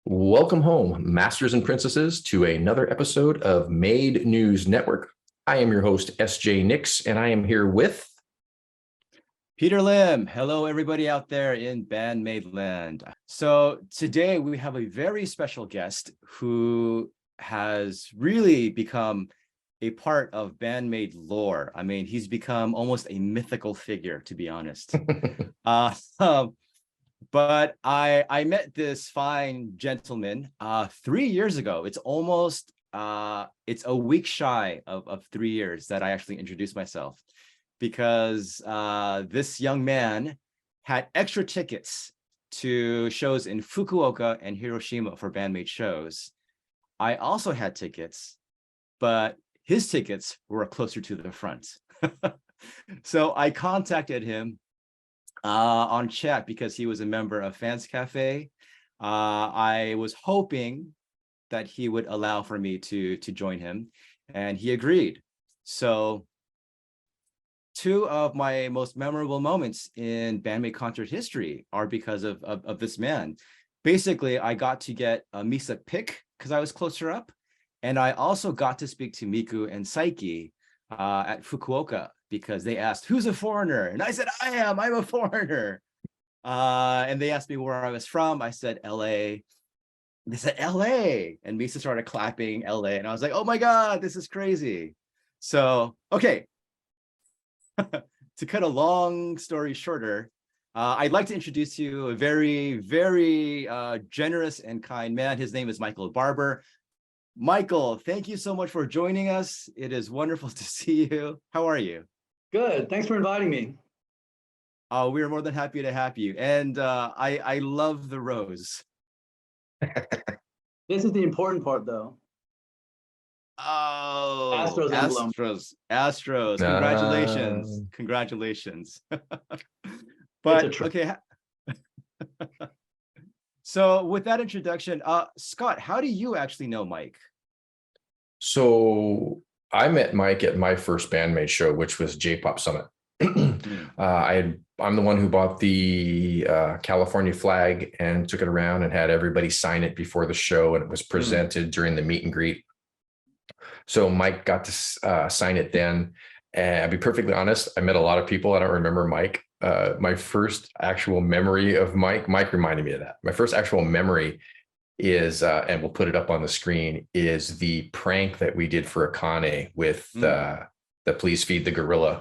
Welcome home, masters and princesses, to another episode of Made News Network. I am your host, S.J. Nix, and I am here with Peter Lim. Hello, everybody out there in Band-Maid land. So today we have a very special guest who has really become a part of Band-Maid lore. I mean, he's become almost a mythical figure, to be honest. But I met this fine gentleman 3 years ago. It's almost it's a week shy of 3 years that I actually introduced myself, because this young man had extra tickets to shows in Fukuoka and Hiroshima for Band-Maid shows. I also had tickets, but his tickets were closer to the front. So I contacted him on chat because he was a member of Fans Cafe. I was hoping that he would allow for me to join him, and he agreed. So two of my most memorable moments in Band-Maid concert history are because of this man. Basically, I got to get a Misa pick because I was closer up, and I also got to speak to Miku and Saiki at Fukuoka, because they asked, who's a foreigner? And I said, I'm a foreigner. And they asked me where I was from. I said, LA. They said, LA. And Misa started clapping LA. And I was like, oh my God, this is crazy. So, okay. To cut a long story shorter, I'd like to introduce you a very, very generous and kind man. His name is Michael Barbour. Michael, thank you so much for joining us. It is wonderful to see you. How are you? Good. Thanks for inviting me. We are more than happy to have you. And I love the rose. This is the important part, though. Oh, Astros emblem. Astros. Congratulations. Congratulations. But okay. So with that introduction, Scott, how do you actually know Mike? So I met Mike at my first Band-Maid show, which was J-Pop Summit. I'm the one who bought the California flag and took it around and had everybody sign it before the show, and it was presented during the meet and greet. So Mike got to sign it then. And I'll be perfectly honest, I met a lot of people. I don't remember Mike. My first actual memory of Mike reminded me of that. My first actual memory is, and we'll put it up on the screen, is the prank that we did for Akane with the Please Feed the Gorilla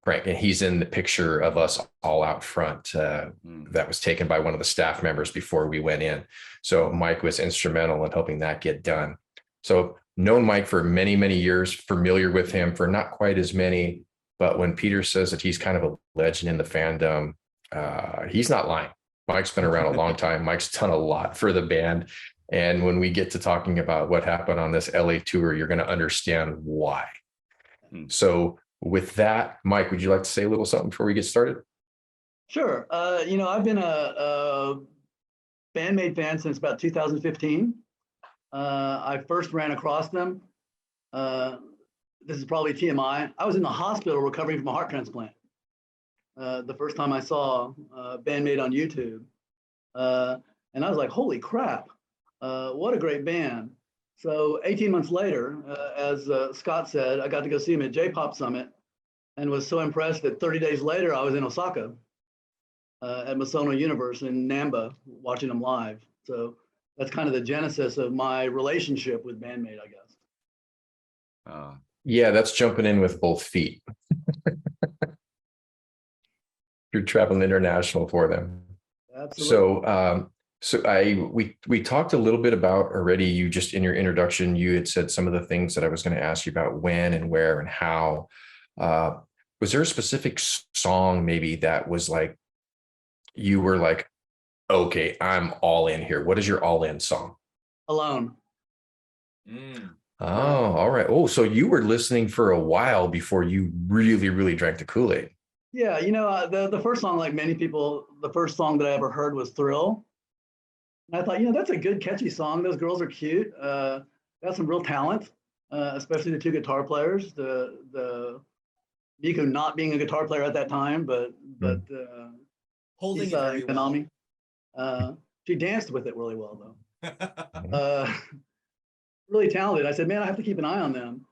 prank. And he's in the picture of us all out front. That was taken by one of the staff members before we went in. So Mike was instrumental in helping that get done. So known Mike for many, many years, familiar with him for not quite as many. But when Peter says that he's kind of a legend in the fandom, he's not lying. Mike's been around a long time. Mike's done a lot for the band. And when we get to talking about what happened on this LA tour, you're going to understand why. So with that, Mike, would you like to say a little something before we get started? Sure. I've been a Band-Maid fan since about 2015. I first ran across them. This is probably TMI. I was in the hospital recovering from a heart transplant. The first time I saw Band-Maid on YouTube. And I was like, holy crap, what a great band. So 18 months later, as Scott said, I got to go see him at J-Pop Summit and was so impressed that 30 days later, I was in Osaka at Misono Universe in Namba watching them live. So that's kind of the genesis of my relationship with Band-Maid, I guess. Yeah, that's jumping in with both feet. You're traveling international for them. Absolutely. So we talked a little bit about already. You just in your introduction, you had said some of the things that I was going to ask you about: when and where and how. Was there a specific song maybe that was like you were like, okay, I'm all in here? What is your all in song? Alone. Oh, all right. Oh, so you were listening for a while before you really, really drank the Kool-Aid. Yeah, the first song, like many people, the first song that I ever heard was Thrill. And I thought, that's a good, catchy song. Those girls are cute. Got some real talent, especially the two guitar players. The Miku not being a guitar player at that time, but holding it very Konami. well. She danced with it really well, though. Really talented. I said, man, I have to keep an eye on them.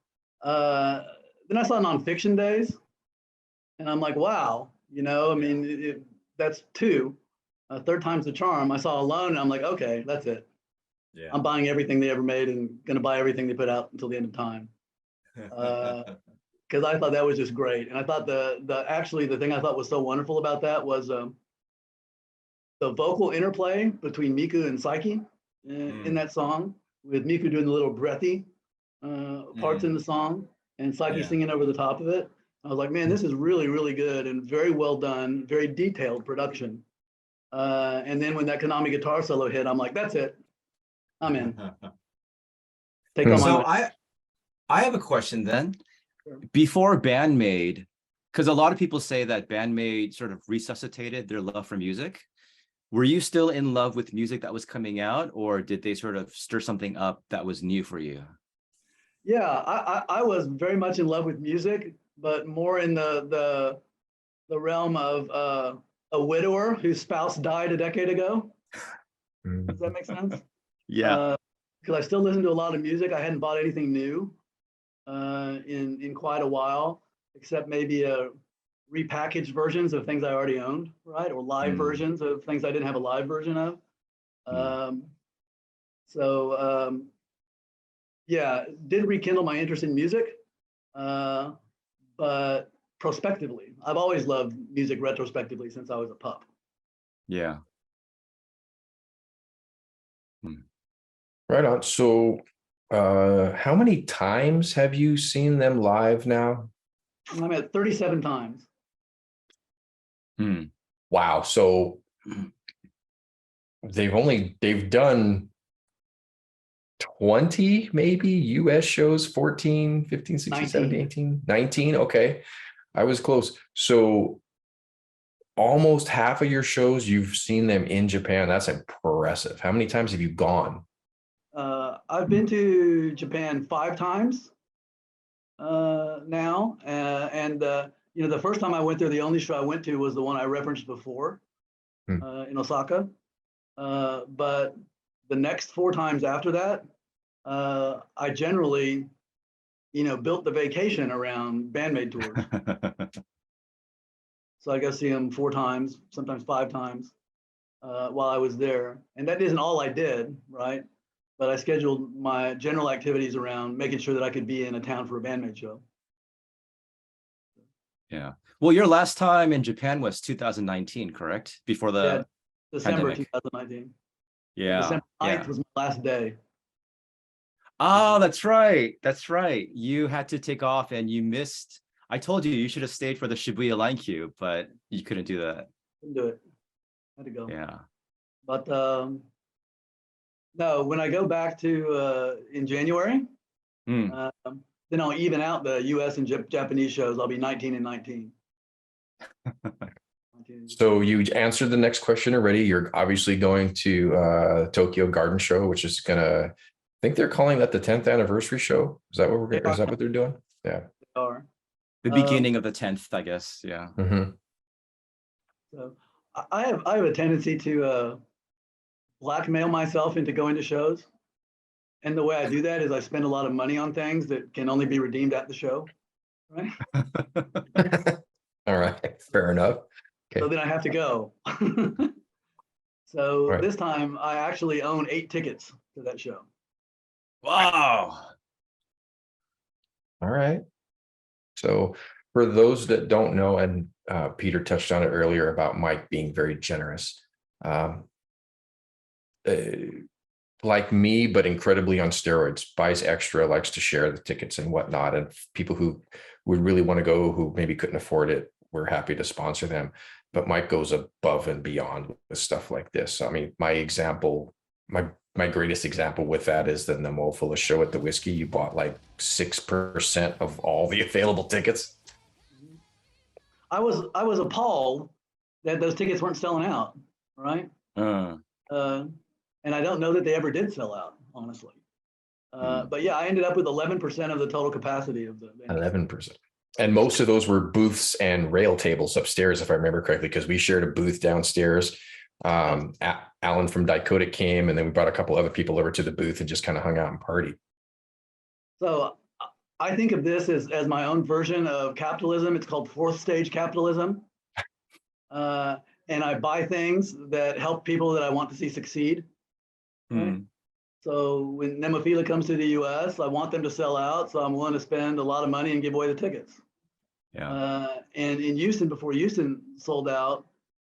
Then I saw Nonfiction Days, and I'm like, wow, I mean, that's two. Third time's the charm. I saw Alone, and I'm like, okay, that's it. Yeah. I'm buying everything they ever made and going to buy everything they put out until the end of time. Because I thought that was just great. And I thought the thing I thought was so wonderful about that was the vocal interplay between Miku and Psyche in that song, with Miku doing the little breathy parts in the song and Psyche singing over the top of it. I was like, man, this is really, really good and very well done, very detailed production. And then when that Konami guitar solo hit, I'm like, that's it. I'm in. Take on So my I have a question then. Sure. Before Band-Maid, because a lot of people say that Band-Maid sort of resuscitated their love for music. Were you still in love with music that was coming out, or did they sort of stir something up that was new for you? Yeah, I was very much in love with music, but more in the realm of a widower whose spouse died a decade ago. Does that make sense? Yeah. Because I still listen to a lot of music. I hadn't bought anything new in quite a while, except maybe repackaged versions of things I already owned, right? Or live versions of things I didn't have a live version of. Yeah, did rekindle my interest in music, but prospectively. I've always loved music retrospectively since I was a pup. Yeah. Right on. So how many times have you seen them live now? I'm at 37 times. Wow. So they've done 20 maybe US shows, 14, 15, 16, 19. 17, 18, 19. Okay. I was close. So almost half of your shows, you've seen them in Japan. That's impressive. How many times have you gone? I've been to Japan 5 times now. The first time I went there, the only show I went to was the one I referenced before in Osaka. But the next 4 times after that, I generally, built the vacation around Band-Maid tours. So I go see them 4 times, sometimes 5 times while I was there. And that isn't all I did, right? But I scheduled my general activities around making sure that I could be in a town for a Band-Maid show. Yeah. Well, your last time in Japan was 2019, correct? Before the December pandemic. 2019. Yeah. December 9th was my last day. Oh, that's right. That's right. You had to take off and you missed. I told you should have stayed for the Shibuya line queue, but you couldn't do that. Couldn't do it. Had to go. Yeah. But no, when I go back to in January, then I'll even out the US and Japanese shows. I'll be 19 and 19. So you answered the next question already. You're obviously going to Tokyo Garden Show, which is gonna, I think they're calling that the 10th anniversary show. Is that what they're doing? Yeah. They are. The beginning of the 10th, I guess. Yeah. So I have a tendency to blackmail myself into going to shows. And the way I do that is I spend a lot of money on things that can only be redeemed at the show. Right. All right. Fair enough. Okay. So then I have to go. So this time I actually own 8 tickets to that show. Wow. All right. So for those that don't know, and Peter touched on it earlier about Mike being very generous. Like me, but incredibly on steroids, buys extra, likes to share the tickets and whatnot. And people who would really want to go, who maybe couldn't afford it, we're happy to sponsor them. But Mike goes above and beyond with stuff like this. I mean, my greatest example with that is the Nemofila show at the Whiskey. You bought like 6% of all the available tickets. I was appalled that those tickets weren't selling out, right? And I don't know that they ever did sell out, honestly. But yeah, I ended up with 11% of the total capacity of the 11%. And most of those were booths and rail tables upstairs, if I remember correctly, because we shared a booth downstairs. Alan from Dakota came, and then we brought a couple other people over to the booth and just kind of hung out and partied. So I think of this as my own version of capitalism. It's called fourth stage capitalism. And I buy things that help people that I want to see succeed. Right? So when Nemophila comes to the US, I want them to sell out. So I'm willing to spend a lot of money and give away the tickets. Yeah. And in Houston, before Houston sold out,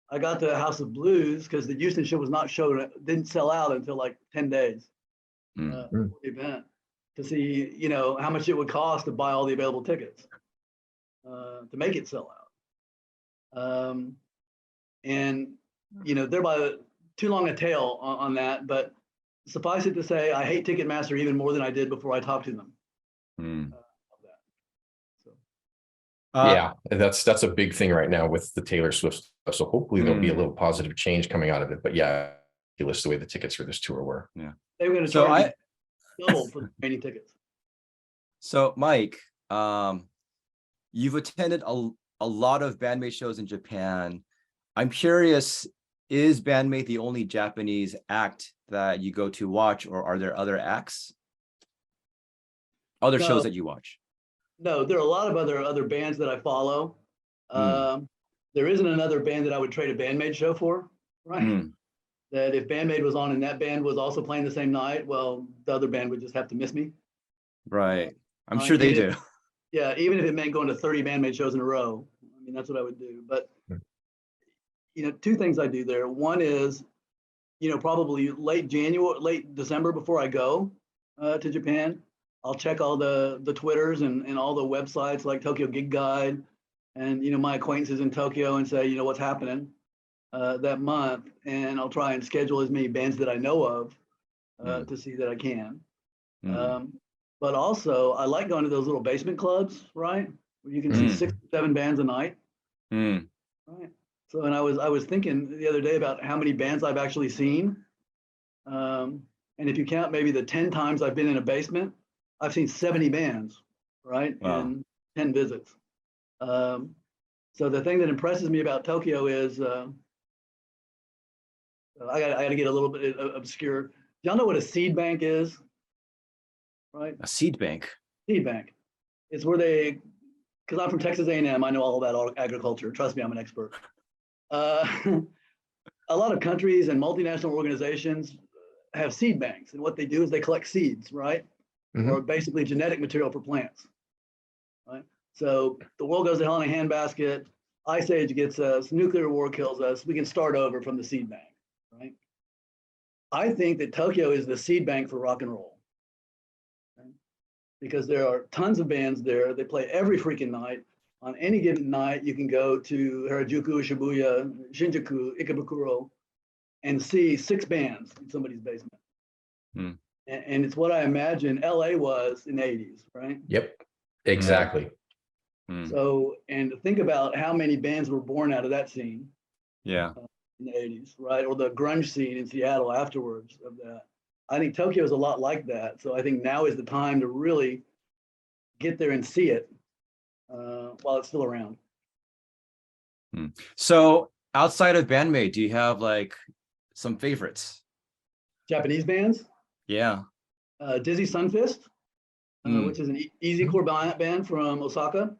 I got to House of Blues because the Houston show was not showed, didn't sell out until like 10 days before the event, to see, you know, how much it would cost to buy all the available tickets to make it sell out. And, you know, thereby too long a tail on that, but suffice it to say, I hate Ticketmaster even more than I did before I talked to them. Yeah, that's a big thing right now with the Taylor Swift stuff. So hopefully there'll be a little positive change coming out of it. But yeah, ridiculous the way the tickets for this tour were. Yeah, they were going to charge double for the remaining tickets. So Mike, you've attended a lot of Band-Maid shows in Japan. I'm curious, is Band-Maid the only Japanese act that you go to watch, or are there other acts? Other shows that you watch? No, there are a lot of other bands that I follow. There isn't another band that I would trade a Band-Maid show for, right? That if Band-Maid was on and that band was also playing the same night, well, the other band would just have to miss me. Right. I'm sure they do. Yeah, even if it meant going to 30 Band-Maid shows in a row. I mean, that's what I would do. But, you know, two things I do there. One is, you know, probably late December before I go to Japan, I'll check all the Twitters and all the websites like Tokyo Gig Guide and, you know, my acquaintances in Tokyo and say, you know, what's happening that month. And I'll try and schedule as many bands that I know of to see that I can. But also I like going to those little basement clubs, right? Where you can see 6 or 7 bands a night. Right. So, and I was thinking the other day about how many bands I've actually seen. And if you count maybe the 10 times I've been in a basement, I've seen 70 bands, right? Wow. In 10 visits. So the thing that impresses me about Tokyo is, I gotta get a little bit obscure. Y'all know what a seed bank is? Right? A seed bank? Seed bank. It's where they, because I'm from Texas A&M, I know all about agriculture. Trust me, I'm an expert. A lot of countries and multinational organizations have seed banks, and what they do is they collect seeds, right? Or basically genetic material for plants, right? So the world goes to hell in a handbasket, Ice Age gets us, nuclear war kills us, we can start over from the seed bank, right? I think that Tokyo is the seed bank for rock and roll, right? Because there are tons of bands there. They play every freaking night. On any given night, you can go to Harajuku, Shibuya, Shinjuku, Ikebukuro, and see 6 bands in somebody's basement. And it's what I imagine LA was in the 80s, right? Yep, exactly. So, and think about how many bands were born out of that scene. Yeah. In the 80s, right? Or the grunge scene in Seattle afterwards of that. I think Tokyo is a lot like that. So I think now is the time to really get there and see it while it's still around. So outside of Band-Maid, do you have like some favorites? Japanese bands? Yeah. Dizzy Sunfist, which is an easy core band from Osaka.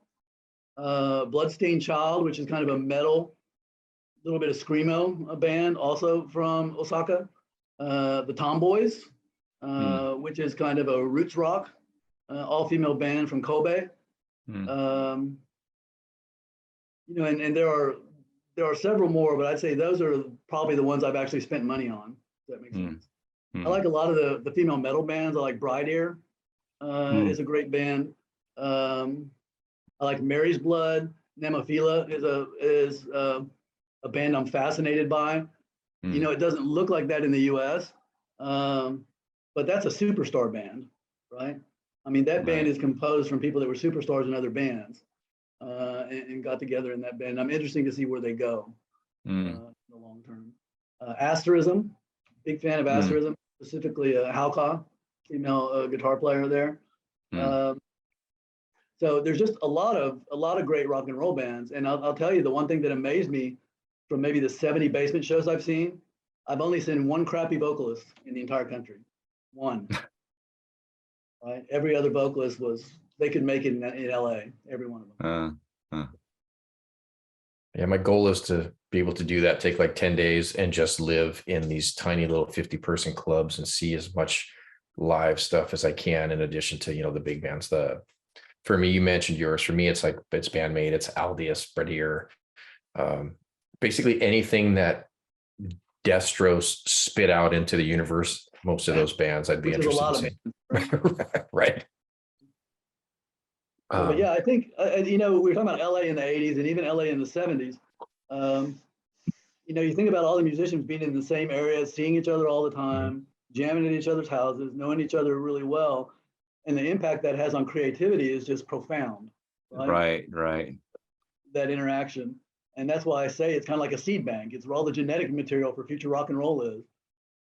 Bloodstained Child, which is kind of a metal, little bit of screamo band, also from Osaka. The Tomboys, which is kind of a roots rock, all-female band from Kobe. You know, and there are several more, but I'd say those are probably the ones I've actually spent money on. If that makes sense. I like a lot of the female metal bands. I like Bride Ear is a great band. I like Mary's Blood. Nemophila is a band I'm fascinated by. You know, it doesn't look like that in the US, but that's a superstar band, right? I mean, that band is composed from people that were superstars in other bands and got together in that band. I'm interested to see where they go in the long term. Asterism, big fan of Asterism, specifically Hauka, female guitar player there. So there's just a lot of great rock and roll bands. And I'll tell you, the one thing that amazed me from maybe the 70 basement shows I've seen, I've only seen one crappy vocalist in the entire country. One. Right? Every other vocalist they could make it in LA, every one of them. Yeah, my goal is to be able to do that, take like 10 days and just live in these tiny little 50-person clubs and see as much live stuff as I can, in addition to, the big bands. For me, you mentioned yours. For me, it's Band-Maid, it's Aldius, Bradier, basically anything that Destros spit out into the universe. Most of those bands I'd be interested in seeing. Right. But yeah, I think, we were talking about LA in the 80s and even LA in the 70s. You think about all the musicians being in the same area, seeing each other all the time, jamming at each other's houses, knowing each other really well. And the impact that has on creativity is just profound. Right. That interaction. And that's why I say it's kind of like a seed bank. It's where all the genetic material for future rock and roll is.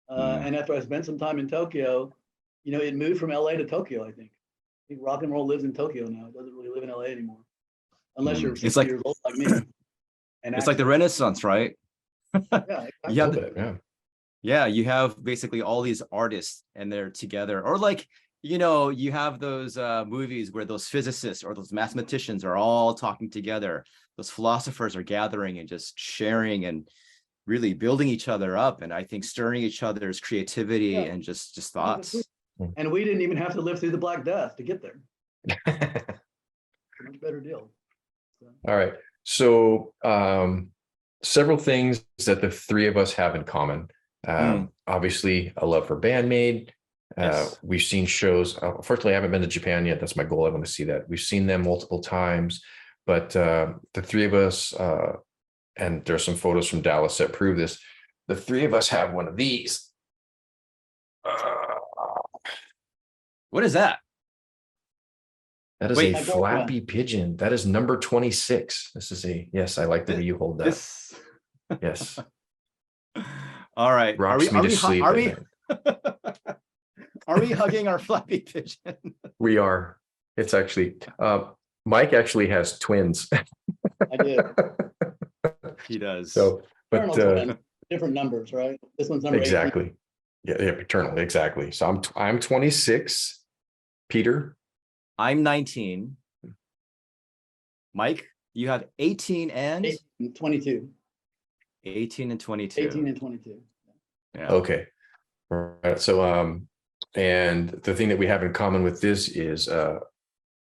And after I spent some time in Tokyo, it moved from LA to Tokyo, I think. I think rock and roll lives in Tokyo now. It doesn't really live in LA anymore. Unless you're 60 years old like me. And it's like the Renaissance, right? Yeah, exactly. Yeah, you have basically all these artists and they're together. Or you have those movies where those physicists or those mathematicians are all talking together. Those philosophers are gathering and just sharing and really building each other up. And I think stirring each other's creativity and just thoughts. And we didn't even have to live through the Black Death to get there. Much better deal. So. All right. So several things that the three of us have in common. Obviously, a love for Band-Maid. Yes. We've seen shows. Unfortunately, I haven't been to Japan yet. That's my goal. I want to see that. We've seen them multiple times. But the three of us, and there's some photos from Dallas that prove this. The three of us have one of these. What is that? That is a Flappy Pigeon. That is number 26. This is yes, I like the way you hold that. Yes. All right. Rocks me to sleep. Are we hugging our Flappy Pigeon? We are. It's actually, Mike actually has twins. I did. He does. So, but different numbers, right? This one's number 18. Exactly. Yeah, eternal. Exactly. So I'm 26. Peter, I'm 19. Mike, you have 18 and 22. 18 and 22. 18 and 22. Yeah. Okay. All right. So and the thing that we have in common with this is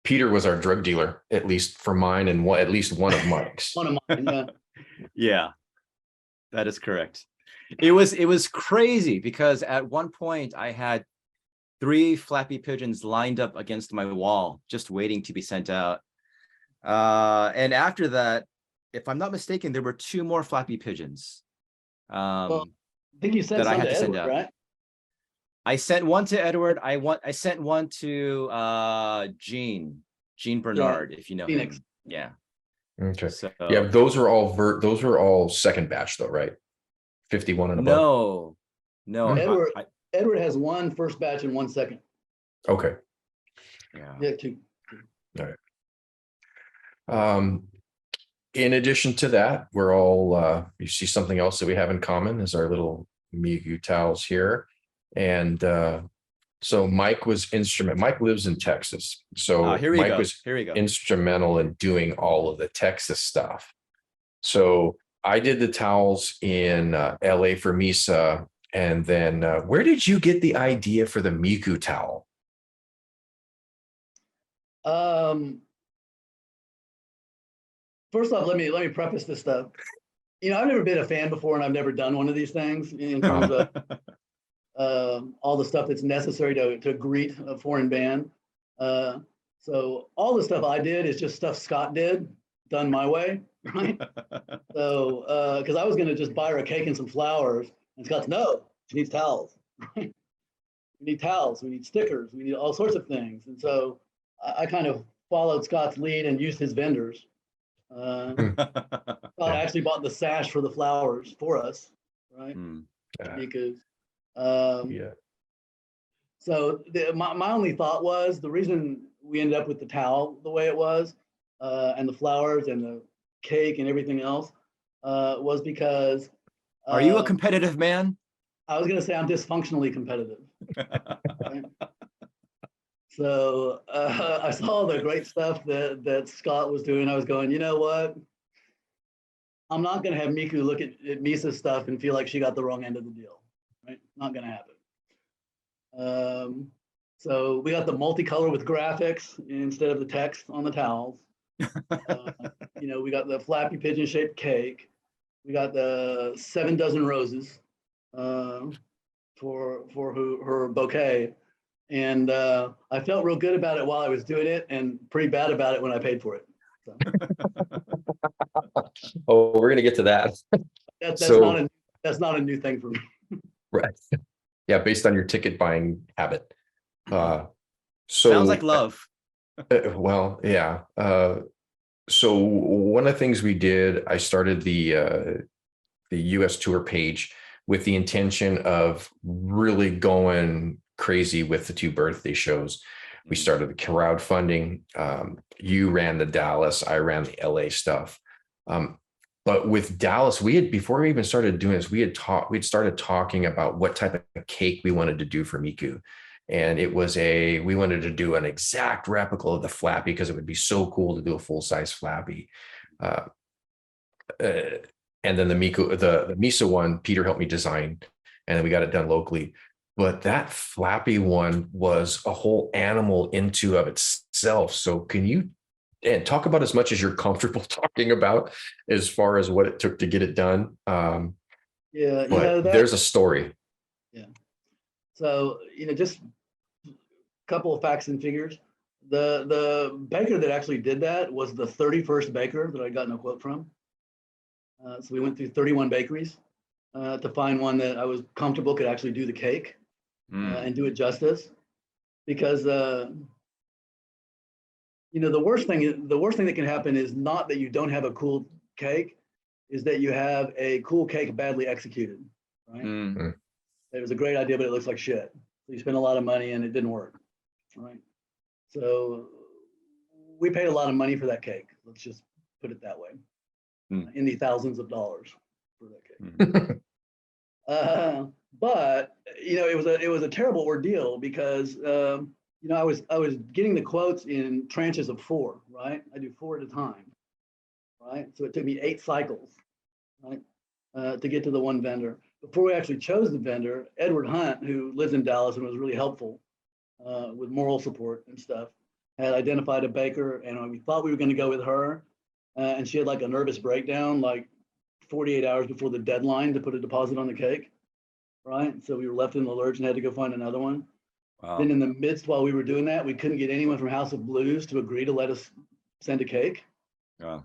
Peter was our drug dealer, at least for mine, and at least one of Mike's. One of mine, yeah. Yeah, that is correct. It was crazy because at one point I had 3 Flappy Pigeons lined up against my wall, just waiting to be sent out. And after that, if I'm not mistaken, there were 2 more Flappy Pigeons. Well, I think you sent that I had to send out. Right? I sent one to Edward. I sent one to Gene Bernard, if you know Phoenix. him. Yeah. Okay. So, yeah, those are all second batch though, right? 51 and above. No. Edward has 1 first batch and 1 second. Okay. Yeah, 2. All right. In addition to that, we're all you see something else that we have in common is our little Miku towels here. And so Mike was instrumental. Mike lives in Texas. So Mike was instrumental in doing all of the Texas stuff. So I did the towels in LA for Misa. And then where did you get the idea for the Miku towel? First off, let me preface this stuff. I've never been a fan before, and I've never done one of these things in terms of all the stuff that's necessary to greet a foreign band. So all the stuff I did is just stuff Scott did, done my way, right? So because I was going to just buy her a cake and some flowers, and Scott's no, she needs towels. Right? We need towels, we need stickers, we need all sorts of things, and so I kind of followed Scott's lead and used his vendors. Scott actually bought the sash for the flowers for us, right? Because so my only thought was the reason we ended up with the towel the way it was, and the flowers and the cake and everything else, was because Are you a competitive man? I was going to say I'm dysfunctionally competitive. Right? So I saw the great stuff that Scott was doing. I was going, you know what? I'm not going to have Miku look at Misa's stuff and feel like she got the wrong end of the deal. Right? Not going to happen. So we got the multicolor with graphics instead of the text on the towels. You know, we got the Flappy pigeon shaped cake. We got the 7 dozen roses for her bouquet. And I felt real good about it while I was doing it and pretty bad about it when I paid for it. So. Oh, we're going to get to that. That's not a new thing for me. Right. Yeah, based on your ticket buying habit. So Sounds like love. Well, yeah. So one of the things we did, I started the US tour page with the intention of really going crazy with the 2 birthday shows. We started the crowdfunding. You ran the Dallas, I ran the LA stuff. But with Dallas, before we even started doing this, we'd started talking about what type of cake we wanted to do for Miku. And we wanted to do an exact replica of the Flappy because it would be so cool to do a full-size Flappy. And then the Misa one, Peter helped me design, and then we got it done locally. But that Flappy one was a whole animal into of itself. So can you talk about as much as you're comfortable talking about as far as what it took to get it done? Yeah, but there's a story. Yeah. So, just a couple of facts and figures. The baker that actually did that was the 31st baker that I got a quote from. So we went through 31 bakeries to find one that I was comfortable could actually do the cake and do it justice. Because the worst thing that can happen is not that you don't have a cool cake, is that you have a cool cake badly executed. Right? Mm-hmm. It was a great idea, but it looks like shit. So you spent a lot of money and it didn't work. Right? So we paid a lot of money for that cake. Let's just put it that way. In the thousands of dollars for that cake. But it was a terrible ordeal because I was getting the quotes in tranches of 4, right? I do 4 at a time, right? So it took me 8 cycles, right, to get to the one vendor. Before we actually chose the vendor, Edward Hunt, who lives in Dallas and was really helpful with moral support and stuff, had identified a baker, and we thought we were going to go with her. And she had like a nervous breakdown, like 48 hours before the deadline to put a deposit on the cake, right? So we were left in the lurch and had to go find another one. Wow. Then in the midst, while we were doing that, we couldn't get anyone from House of Blues to agree to let us send a cake. Wow.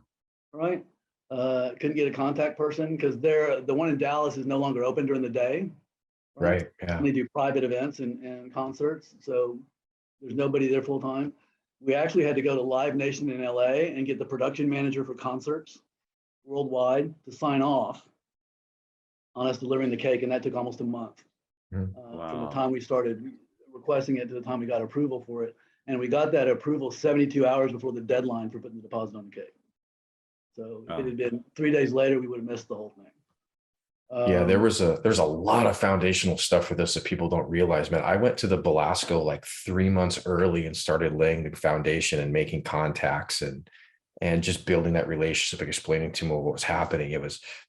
Right? Couldn't get a contact person because the one in Dallas is no longer open during the day. Right. Yeah. They do private events and concerts. So there's nobody there full time. We actually had to go to Live Nation in LA and get the production manager for concerts worldwide to sign off on us delivering the cake. And that took almost a month from the time we started requesting it to the time we got approval for it. And we got that approval 72 hours before the deadline for putting the deposit on the cake. So if it had been 3 days later, we would have missed the whole thing. Yeah, there's a lot of foundational stuff for this that people don't realize, man. I went to the Belasco like 3 months early and started laying the foundation and making contacts and just building that relationship, explaining to them what was happening.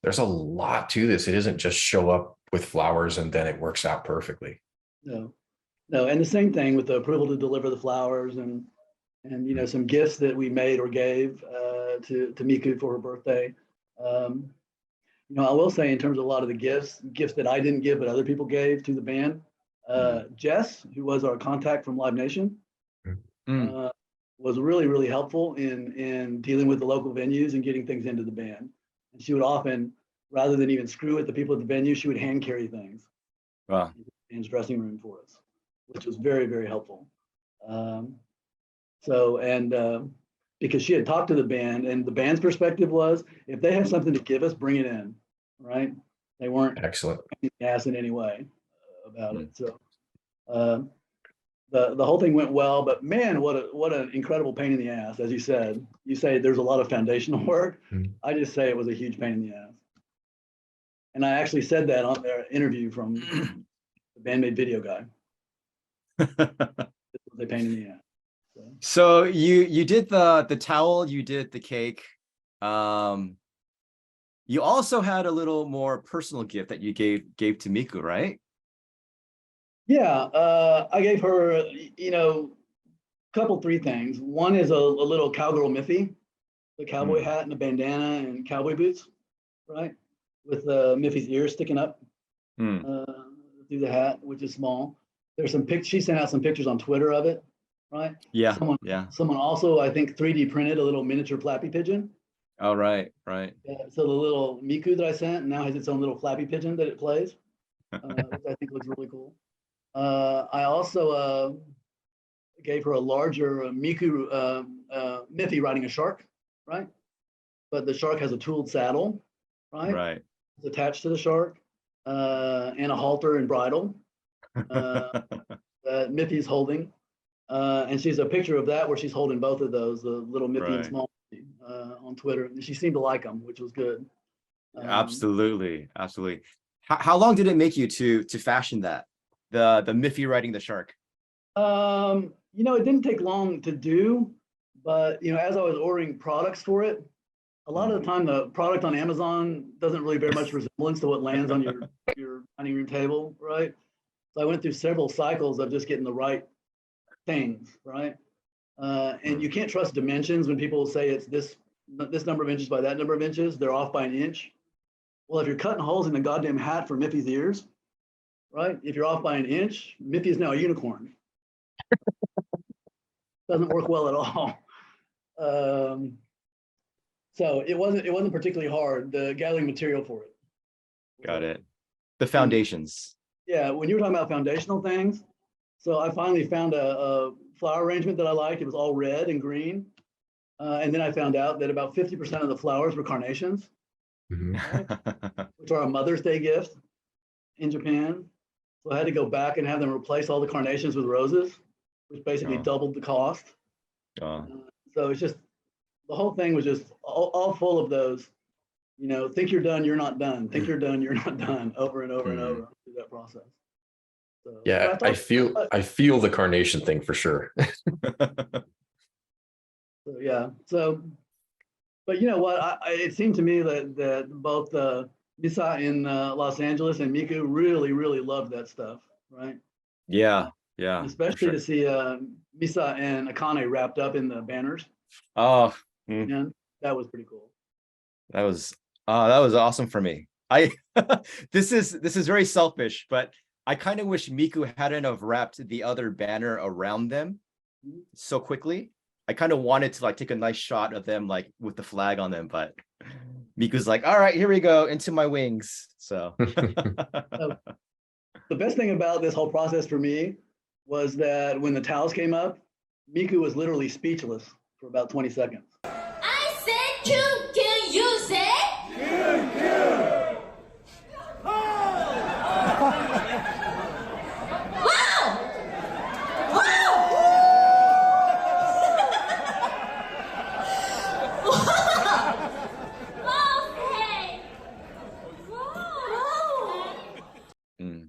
There's a lot to this. It isn't just show up with flowers and then it works out perfectly. No. And the same thing with the approval to deliver the flowers and some gifts that we made or gave to Miku for her birthday. I will say in terms of a lot of the gifts that I didn't give, but other people gave to the band, Jess, who was our contact from Live Nation, was really, really helpful in dealing with the local venues and getting things into the band. And she would often, rather than even screw with the people at the venue, she would hand carry things in the band's dressing room for us, which was very, very helpful. Because she had talked to the band, and the band's perspective was, if they have something to give us, bring it in, right? They weren't excellent asked in any way about it. So the whole thing went well, but man, what an incredible pain in the ass. As you said, there's a lot of foundational work. I just say it was a huge pain in the ass. And I actually said that on their interview from the Band-Maid video guy. It was a pain in the ass. So you did the towel, you did the cake. You also had a little more personal gift that you gave to Miku, right? Yeah, I gave her, three things. One is a little cowgirl Miffy, the cowboy hat and a bandana and cowboy boots, right? With Miffy's ears sticking up through the hat, which is small. There's some pictures. She sent out some pictures on Twitter of it, right? Yeah. Someone also, I think, 3D printed a little miniature Flappy pigeon. Oh, right. So the little Miku that I sent now has its own little Flappy pigeon that it plays, which I think looks really cool. I also gave her a larger Miku Miffy riding a shark, right? But the shark has a tooled saddle, right? Right. It's attached to the shark, and a halter and bridle that Miffy's holding. And she's a picture of that where she's holding both of those, the little Miffy and small Miffy, on Twitter. And she seemed to like them, which was good. Absolutely. How long did it make you to fashion that? The Miffy riding the shark? It didn't take long to do, but as I was ordering products for it, a lot of the time the product on Amazon doesn't really bear much resemblance to what lands on your dining room table, right? So I went through several cycles of just getting the right things, right? And you can't trust dimensions when people say it's this number of inches by that number of inches. They're off by an inch. Well, if you're cutting holes in the goddamn hat for Miffy's ears, right? If you're off by an inch, Miffy is now a unicorn. Doesn't work well at all. So it wasn't particularly hard, the gathering material for it. Got it. The foundations. Yeah, when you were talking about foundational things, so I finally found a flower arrangement that I liked. It was all red and green. And then I found out that about 50% of the flowers were carnations, right? Which are a Mother's Day gift in Japan. So I had to go back and have them replace all the carnations with roses, which basically doubled the cost. So it's just, the whole thing was just all full of those, think you're done, you're not done. Think you're done, you're not done, over and over and over through that process. So, yeah, I feel the carnation thing for sure. So, yeah. So, but you know what? It seemed to me that both Misa in Los Angeles and Miku really, really loved that stuff, right? Yeah. Especially to see Misa and Akane wrapped up in the banners. Oh, yeah, that was pretty cool. That was awesome for me. This is very selfish, but I kind of wish Miku hadn't have wrapped the other banner around them so quickly. I kind of wanted to take a nice shot of them with the flag on them, but Miku's like, all right, here we go, into my wings. So the best thing about this whole process for me was that when the towels came up, Miku was literally speechless for about 20 seconds. I said Q, can you say?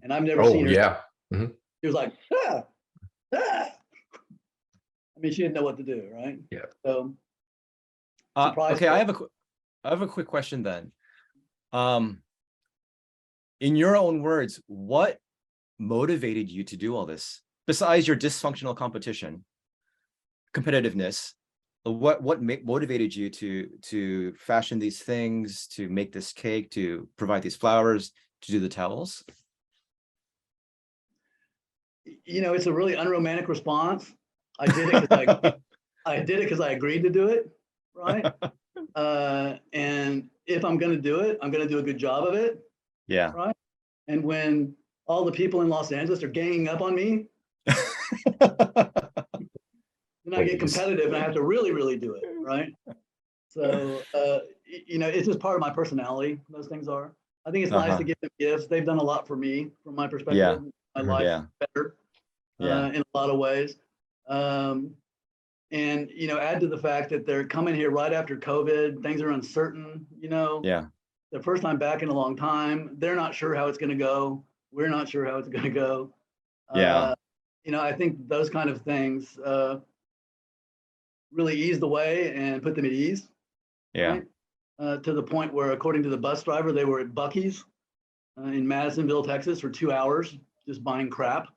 And I've never seen her. Yeah. She was like, ah. I mean, she didn't know what to do, right? Yeah. So, okay, I have a quick question then. In your own words, what motivated you to do all this besides your dysfunctional competitiveness? What motivated you to fashion these things, to make this cake, to provide these flowers, to do the towels? It's a really unromantic response. I did it because I agreed to do it, right? And if I'm going to do it, I'm going to do a good job of it. Yeah. Right. And when all the people in Los Angeles are ganging up on me, then I get competitive and I have to really, really do it, right? So, it's just part of my personality. Those things are. I think it's nice to give them gifts. They've done a lot for me, from my perspective. My life better. in a lot of ways. And, add to the fact that they're coming here right after COVID, things are uncertain, Yeah. the first time back in a long time. They're not sure how it's going to go. We're not sure how it's going to go. Yeah. I think those kind of things really ease the way and put them at ease. Yeah. Right? To the point where, according to the bus driver, they were at Buc-ee's in Madisonville, Texas, for 2 hours, just buying crap,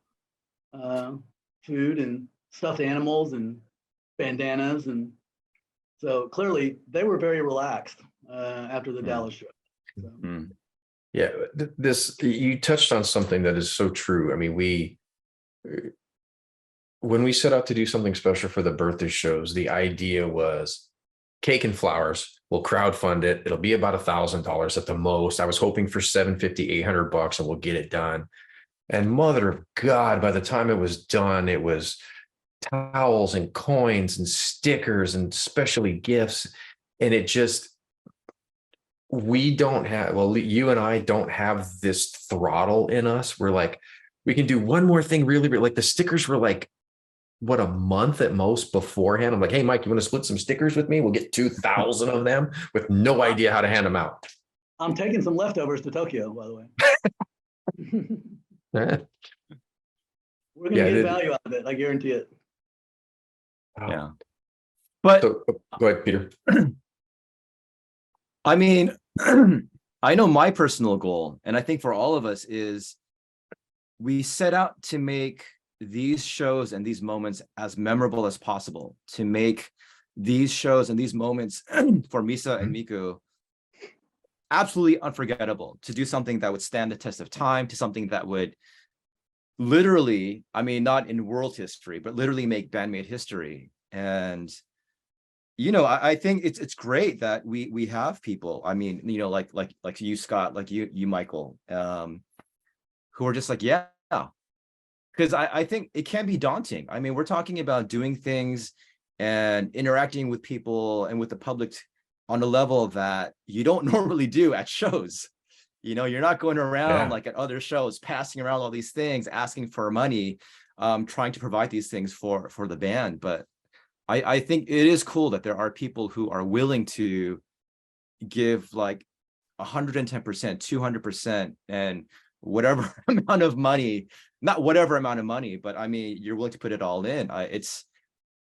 food and stuffed animals and bandanas. And so clearly they were very relaxed after the Dallas show. So. Yeah, you touched on something that is so true. I mean, when we set out to do something special for the birthday shows, the idea was cake and flowers. We'll crowdfund it. It'll be about $1,000 at the most. I was hoping for $750, $800, and we'll get it done. And mother of God, by the time it was done, it was towels and coins and stickers and specialty gifts. And it just, we don't have, well, you and I don't have this throttle in us. We're like, we can do one more thing really, like the stickers were like, what, a month at most beforehand. I'm like, hey, Mike, you want to split some stickers with me? We'll get 2,000 of them with no idea how to hand them out. I'm taking some leftovers to Tokyo, by the way. We're going to get value out of it. I guarantee it. Yeah. But so, go ahead, Peter. I mean, I know my personal goal, and I think for all of us, is we set out to make these shows and these moments as memorable as possible, to make these shows and these moments for Misa and Miku absolutely unforgettable, to do something that would stand the test of time, to something that would literally, I mean, not in world history, but literally make Band-Maid history. And I think it's great that we have people, I mean, like you, Scott, like you Michael, who are just like, yeah, because I think it can be daunting. I mean, we're talking about doing things and interacting with people and with the public on a level that you don't normally do at shows. You're not going around like at other shows, passing around all these things, asking for money, trying to provide these things for the band. But I think it is cool that there are people who are willing to give like 110%, 200%, and whatever amount of money, not whatever amount of money, but I mean, you're willing to put it all in.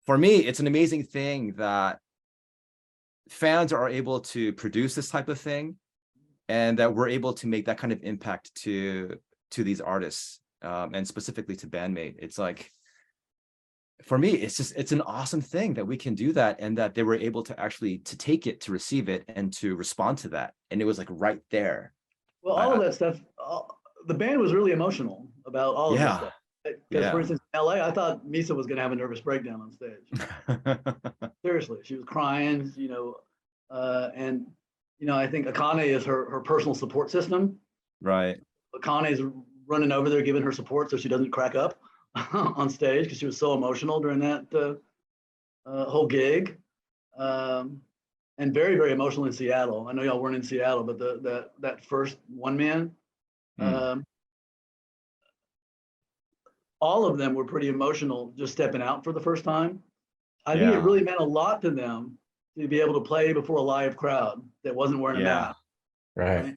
For me, it's an amazing thing that fans are able to produce this type of thing, and that we're able to make that kind of impact to these artists, and specifically to Band-Maid. It's like, for me, it's an awesome thing that we can do that, and that they were able to actually to take it, to receive it, and to respond to that. And it was like right there. Well, all of that stuff, the band was really emotional about all of that stuff. Because, for instance, in LA, I thought Misa was going to have a nervous breakdown on stage. Seriously, she was crying, and I think Akane is her personal support system. Right. Akane is running over there giving her support so she doesn't crack up on stage, because she was so emotional during that whole gig, and very, very emotional in Seattle. I know y'all weren't in Seattle, but that first one man, all of them were pretty emotional just stepping out for the first time. I think it really meant a lot to them to be able to play before a live crowd that wasn't wearing a mask, right?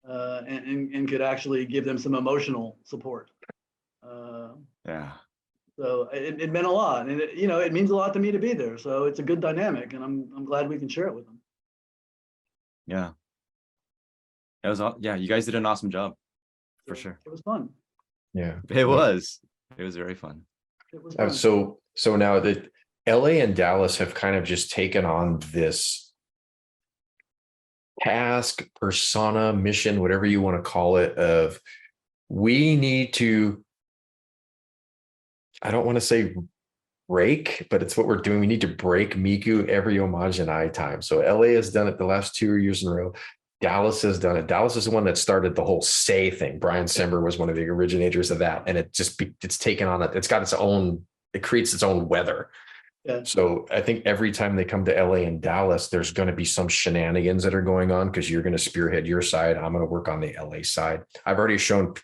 And could actually give them some emotional support. So it meant a lot, and it means a lot to me to be there. So it's a good dynamic, and I'm glad we can share it with them. Yeah, it was. Yeah, you guys did an awesome job, for sure. It was fun. Yeah, it was. It was very fun. It was fun. So now that LA and Dallas have kind of just taken on this task, persona, mission, whatever you want to call it, of we need to, I don't want to say break, but it's what we're doing. We need to break Miku every homage and eye time. So LA has done it the last 2 years in a row. Dallas has done it. Dallas is the one that started the whole say thing. Brian Sember was one of the originators of that. And it's taken on it. It's got its own, it creates its own weather. Yeah. So I think every time they come to LA and Dallas, there's going to be some shenanigans that are going on because you're going to spearhead your side. I'm going to work on the LA side. I've already shown.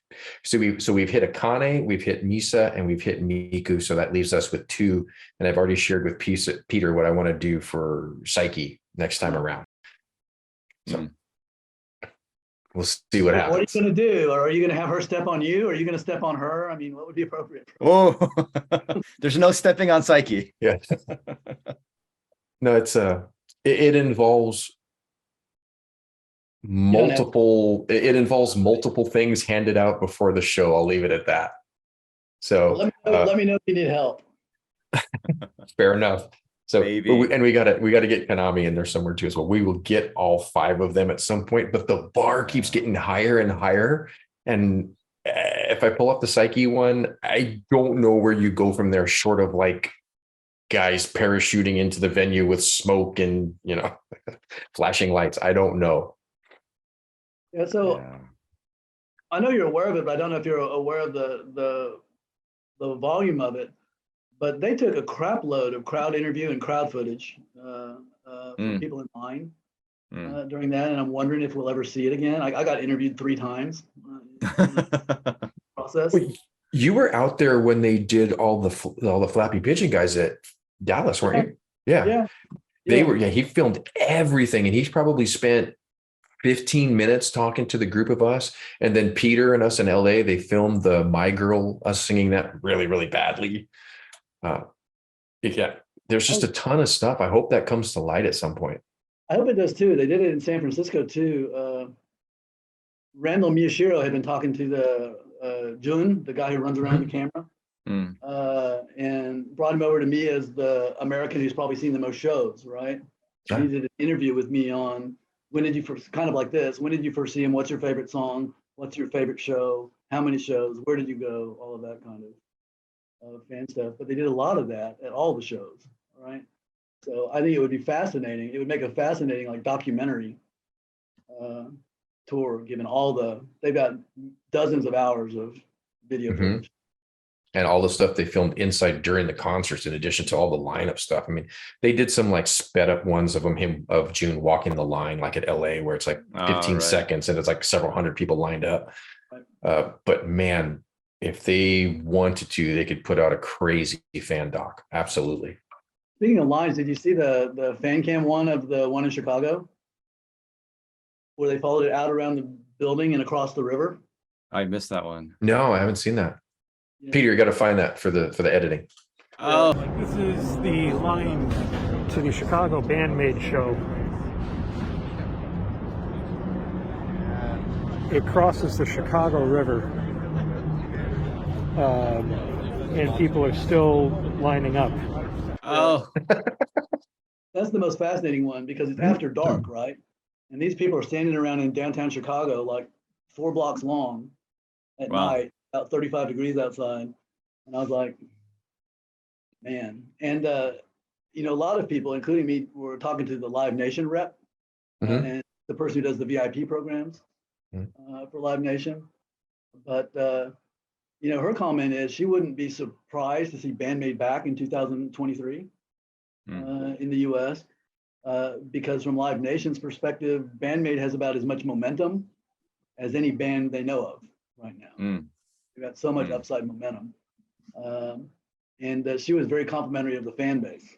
So we've hit Akane, we've hit Misa, and we've hit Miku. So that leaves us with 2. And I've already shared with Peter what I want to do for Psyche next time around. So we'll see what happens. What are you going to do? Or are you going to have her step on you? Or are you going to step on her? I mean, what would be appropriate? Oh, there's no stepping on Psyche. Yeah. No, it involves multiple. It involves multiple things handed out before the show. I'll leave it at that. So let me know if you need help. Fair enough. So Maybe. we got to get Konami in there somewhere too as well. We will get all 5 of them at some point, but the bar keeps getting higher and higher. And if I pull up the Psyche one, I don't know where you go from there, short of like guys parachuting into the venue with smoke and flashing lights. I don't know. Yeah, so I know you're aware of it, but I don't know if you're aware of the volume of it. But they took a crap load of crowd interview and crowd footage from people in line during that, and I'm wondering if we'll ever see it again. I got interviewed 3 times. Process. You were out there when they did all the Flappy Pigeon guys at Dallas, weren't you? Yeah. They were. Yeah, he filmed everything, and he's probably spent 15 minutes talking to the group of us, and then Peter and us in LA. They filmed the My Girl, us singing that really, really badly. There's just a ton of stuff. I hope that comes to light at some point. I hope it does too. They did it in San Francisco too. Randall Miyashiro had been talking to the Jun, the guy who runs around the camera, and brought him over to me as the American who's probably seen the most shows, right? He did an interview with me on when did you first, kind of like this, when did you first see him? What's your favorite song? What's your favorite show? How many shows? Where did you go? All of that kind of fan stuff. But they did a lot of that at all the shows, right? So I think it would be fascinating. It would make a fascinating like documentary tour, given they've got dozens of hours of video footage. And all the stuff they filmed inside during the concerts, in addition to all the lineup stuff. I mean, they did some like sped up ones of June walking the line, like at LA, where it's like 15 seconds and it's like several hundred people lined up. Right. But man, if they wanted to, they could put out a crazy fan doc. Absolutely. Speaking of lines, did you see the fan cam one of the one in Chicago, where they followed it out around the building and across the river? I missed that one. No, I haven't seen that. Yeah. Peter, you got to find that for the editing. Oh, this is the line to the Chicago Band-Maid show. It crosses the Chicago River. And people are still lining up. Oh, that's the most fascinating one because it's after dark, right? And these people are standing around in downtown Chicago, like 4 blocks long at night, about 35 degrees outside. And I was like, man. And, a lot of people, including me, were talking to the Live Nation rep and the person who does the VIP programs for Live Nation. But, her comment is she wouldn't be surprised to see Band-Maid back in 2023 in the US because from Live Nation's perspective, Band-Maid has about as much momentum as any band they know of right now. They've got so much upside momentum. And she was very complimentary of the fan base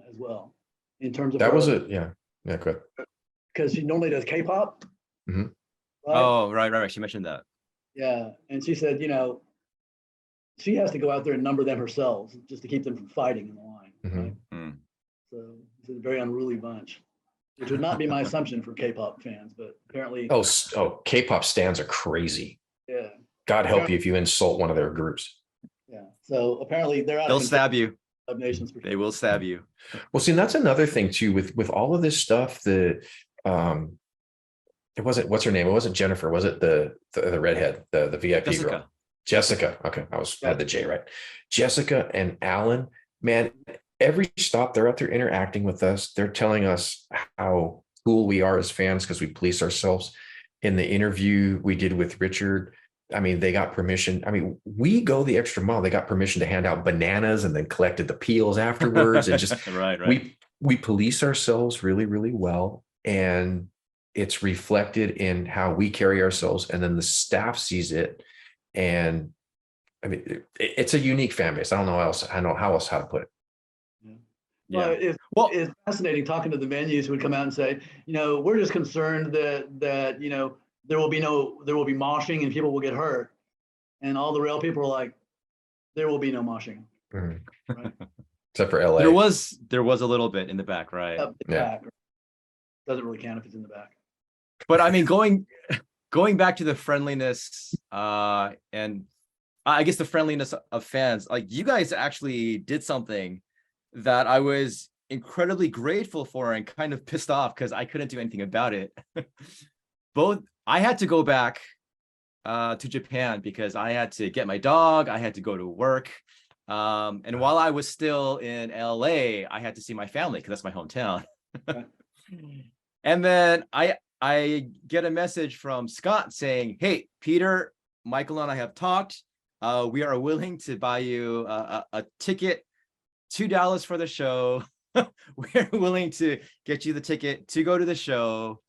as well in terms of that was it. Yeah, good. Because she normally does K-pop. Right? Oh, right. She mentioned that. Yeah, and she said, she has to go out there and number them herself just to keep them from fighting in the line. Right? So it's a very unruly bunch, which would not be my assumption for K-pop fans, but apparently. Oh, K-pop stans are crazy. Yeah. God help you if you insult one of their groups. Yeah. So apparently they'll stab you. They will stab you. Well, see, and that's another thing too with all of this stuff. It wasn't, what's her name? It wasn't Jennifer. Was it the redhead, the VIP Jessica. girl? Jessica. Okay. Had the J right. Jessica and Alan, man, every stop they're out there interacting with us. They're telling us how cool we are as fans because we police ourselves. In the interview we did with Richard, I mean, they got permission. I mean, we go the extra mile. They got permission to hand out bananas and then collected the peels afterwards. And just right. we police ourselves really, really well. And it's reflected in how we carry ourselves. And then the staff sees it. And I mean, it's a unique fan base. I don't know how to put it. Well, it's fascinating talking to the venues who would come out and say, we're just concerned that there will be moshing and people will get hurt. And all the rail people are like, there will be no moshing. Mhm. Right? Except for LA. There was a little bit in the back, right? Up the back. Doesn't really count if it's in the back. But I mean, going back to the friendliness, and I guess the friendliness of fans, like you guys actually did something that I was incredibly grateful for and kind of pissed off because I couldn't do anything about it. I had to go back to Japan because I had to get my dog, I had to go to work. And while I was still in LA, I had to see my family because that's my hometown. And then I get a message from Scott saying, hey, Peter, Michael and I have talked. We are willing to buy you a ticket, $2 for the show. We're willing to get you the ticket to go to the show.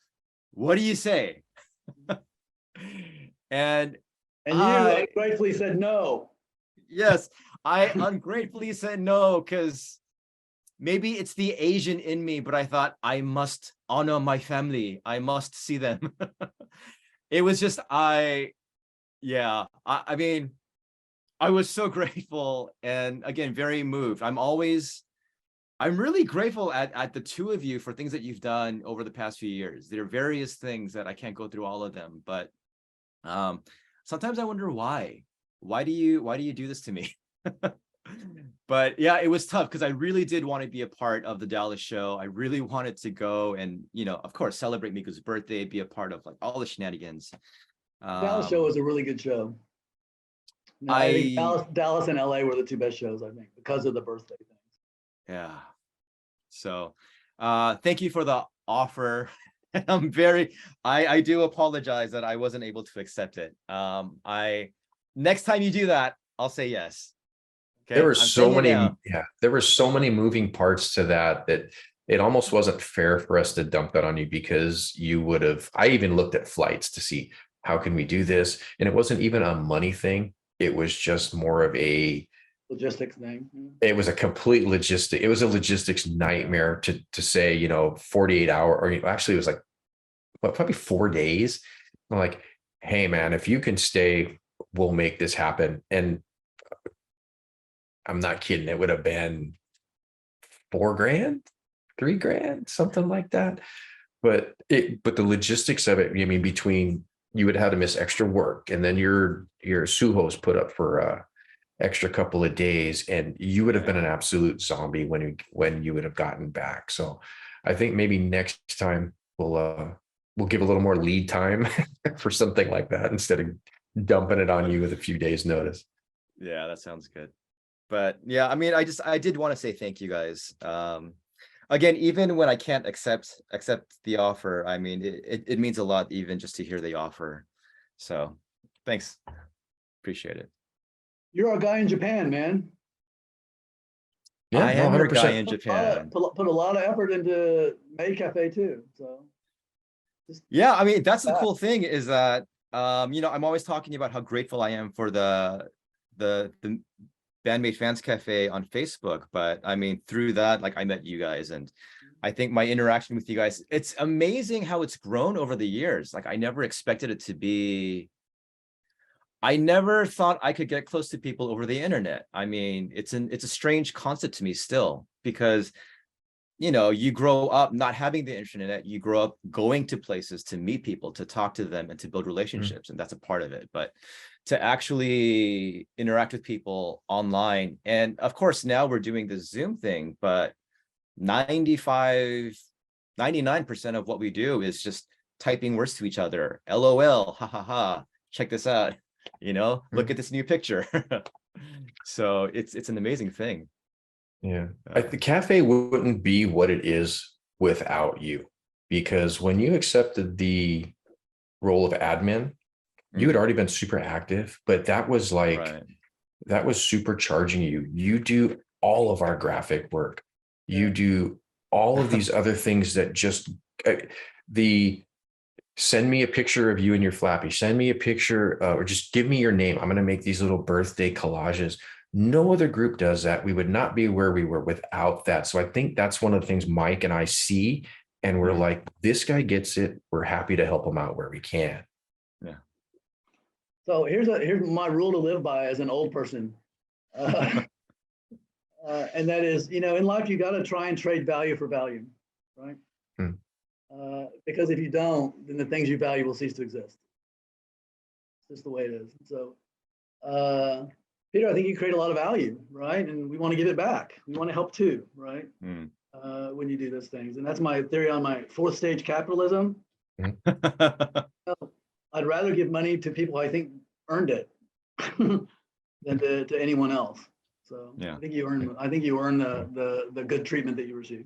What do you say? And you ungratefully said no. Yes, I ungratefully said no because maybe it's the Asian in me, but I thought I must honor my family. I must see them. It was just, I mean, I was so grateful and again, very moved. I'm really grateful at the two of you for things that you've done over the past few years. There are various things that I can't go through all of them, but sometimes I wonder why. Why do you do this to me? But yeah, it was tough because I really did want to be a part of the Dallas show. I really wanted to go and, of course, celebrate Miku's birthday, be a part of like all the shenanigans. Dallas show was a really good show. I think Dallas and LA were the two best shows, I think, because of the birthday things. Yeah. So thank you for the offer. I do apologize that I wasn't able to accept it. Next time you do that, I'll say yes. Okay? There were so many moving parts to that it almost wasn't fair for us to dump that on you because I even looked at flights to see how can we do this? And it wasn't even a money thing. It was just more of a logistics thing. It was a complete logistics nightmare to say, 48 hour, or actually it was like, probably 4 days. I'm like, hey man, if you can stay, we'll make this happen. And I'm not kidding. It would have been $4,000, $3,000, something like that. But the logistics of it, I mean, between you would have to miss extra work and then your suho's put up for extra couple of days and you would have been an absolute zombie when you would have gotten back. So I think maybe next time we'll give a little more lead time for something like that instead of dumping it on you with a few days notice. Yeah, that sounds good. But yeah, I mean, I did want to say thank you guys. Again, even when I can't accept the offer, I mean, it means a lot even just to hear the offer. So thanks. Appreciate it. You're our guy in Japan, man. Yeah, I am your guy in Japan. Put a lot of effort into Maid Cafe too. So yeah, I mean, that's the cool thing is that I'm always talking about how grateful I am for the Band-Maid Fans Cafe on Facebook, but I mean, through that, like I met you guys, and I think my interaction with you guys, it's amazing how it's grown over the years. Like I never expected it to be. I never thought I could get close to people over the internet. I mean, it's a strange concept to me still because, you grow up not having the internet, you grow up going to places to meet people, to talk to them and to build relationships. And that's a part of it. But to actually interact with people online, and of course, now we're doing the Zoom thing, but 99% of what we do is just typing words to each other. LOL, ha ha ha, check this out. Look at this new picture. So it's an amazing thing. Yeah. The cafe wouldn't be what it is without you, because when you accepted the role of admin, you had already been super active, but that was like, Right. that was supercharging you. You do all of our graphic work. You do all of these other things that just send me a picture of you and your Flappy. Send me a picture or just give me your name. I'm going to make these little birthday collages. No other group does that. We would not be where we were without that. So I think that's one of the things Mike and I see. And we're like, this guy gets it. We're happy to help him out where we can. Yeah. So here's my rule to live by as an old person. And that is, in life, you got to try and trade value for value, right? Because if you don't, then the things you value will cease to exist. It's just the way it is. So, Peter, I think you create a lot of value, right? And we want to give it back. We want to help too, right? When you do those things. And that's my theory on my fourth stage capitalism. I'd rather give money to people I think earned it than to anyone else. So I think you earn the good treatment that you receive.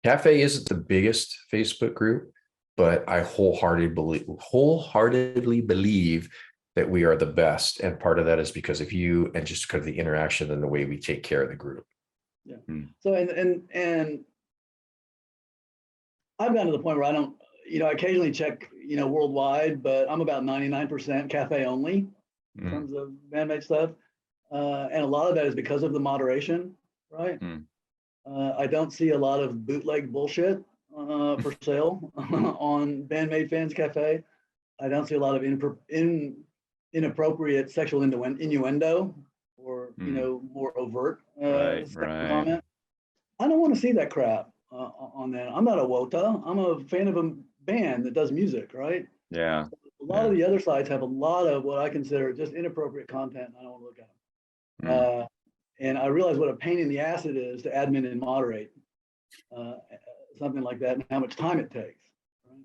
Cafe isn't the biggest Facebook group, but I wholeheartedly believe that we are the best. And part of that is because of you and just because of the interaction and the way we take care of the group. Yeah. So, and I've gotten to the point where I don't, I occasionally check, worldwide, but I'm about 99% cafe only in terms of Band-Maid stuff. And a lot of that is because of the moderation, right? I don't see a lot of bootleg bullshit for sale on Band-Maid Fans Cafe. I don't see a lot of inappropriate sexual innuendo or more overt comment. I don't want to see that crap on that. I'm not a WOTA. I'm a fan of a band that does music, right? Yeah. A lot of the other sites have a lot of what I consider just inappropriate content. And I don't want to look at them. And I realize what a pain in the ass it is to admin and moderate something like that and how much time it takes. Right?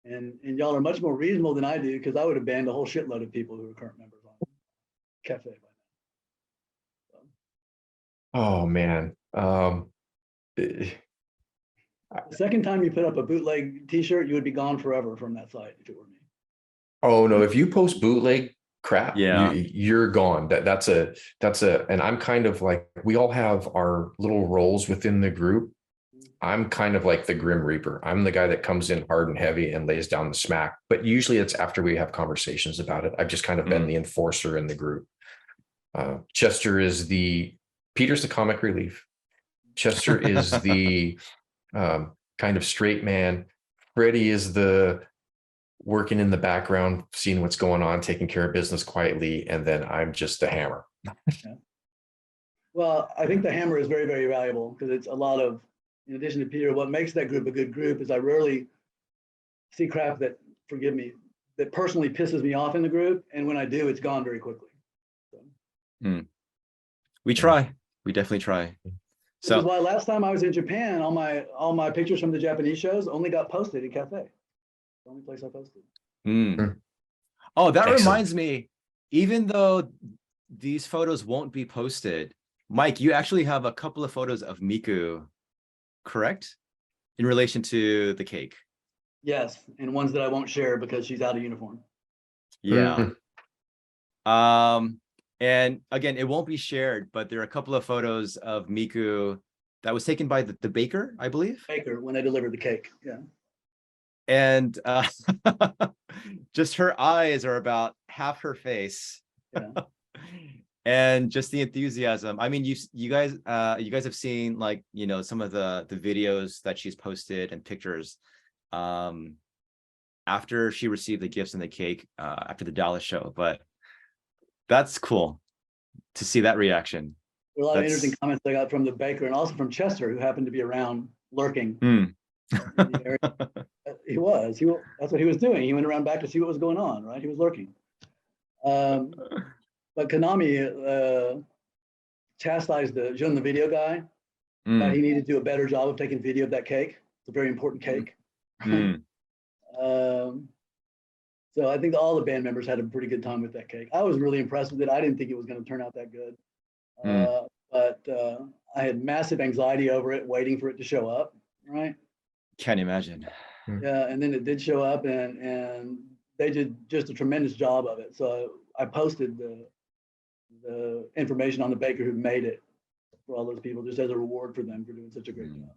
And y'all are much more reasonable than I do because I would have banned a whole shitload of people who are current members on Cafe by now. Oh man. The second time you put up a bootleg t-shirt, you would be gone forever from that site if it were me. Oh no, if you post bootleg crap, Yeah. you're gone. That's a and I'm kind of like, we all have our little roles within the group. I'm kind of like the Grim Reaper. I'm the guy that comes in hard and heavy and lays down the smack, but usually it's after we have conversations about it. I've just kind of been the enforcer in the group. Chester is Peter's the comic relief. Chester is the kind of straight man. Freddie is the working in the background, seeing what's going on, taking care of business quietly, and then I'm just the hammer. Yeah. Well, I think the hammer is very, very valuable because it's a lot of, in addition to Peter, what makes that group a good group is I rarely see crap that, forgive me, that personally pisses me off in the group, and when I do, it's gone very quickly. So. We try. We definitely try. This is why last time I was in Japan, all my pictures from the Japanese shows only got posted in Cafe. The only place I posted. Oh, that Excellent. reminds me, even though these photos won't be posted, Mike, you actually have a couple of photos of Miku, correct? In relation to the cake. Yes, and ones that I won't share because she's out of uniform. Yeah. And again, it won't be shared, but there are a couple of photos of Miku that was taken by the baker, I believe. Baker, when they delivered the cake, yeah. And just her eyes are about half her face. Yeah. And just the enthusiasm. I mean, you guys have seen, like, some of the videos that she's posted and pictures after she received the gifts and the cake after the Dallas show. But that's cool to see that reaction. There are a lot of interesting comments I got from the baker and also from Chester, who happened to be around lurking. In the area. That's what he was doing. He went around back to see what was going on, right? He was lurking. But Konami chastised Jun, the video guy, that he needed to do a better job of taking video of that cake. It's a very important cake. So I think all the band members had a pretty good time with that cake. I was really impressed with it. I didn't think it was going to turn out that good. But I had massive anxiety over it, waiting for it to show up, right? Can't imagine. Yeah, and then it did show up, and they did just a tremendous job of it. So I posted the information on the baker who made it for all those people, just as a reward for them for doing such a great job.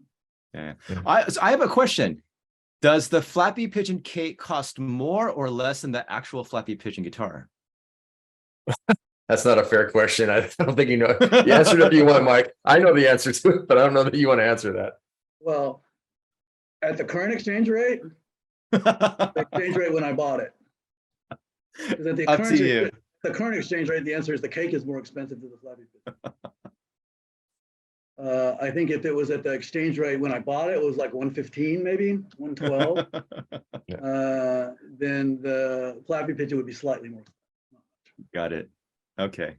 Yeah. I have a question. Does the Flappy Pigeon cake cost more or less than the actual Flappy Pigeon guitar? That's not a fair question. I don't think you know the answer to if you want, Mike. I know the answer to it, but I don't know that you want to answer that. Well, at the current exchange rate, the exchange rate when I bought it. Because at the current exchange rate, the answer is the cake is more expensive than the Flappy Pigeon. I think if it was at the exchange rate when I bought it, it was like 115, maybe 112. Then the Flappy Pigeon would be slightly more. Got it. Okay.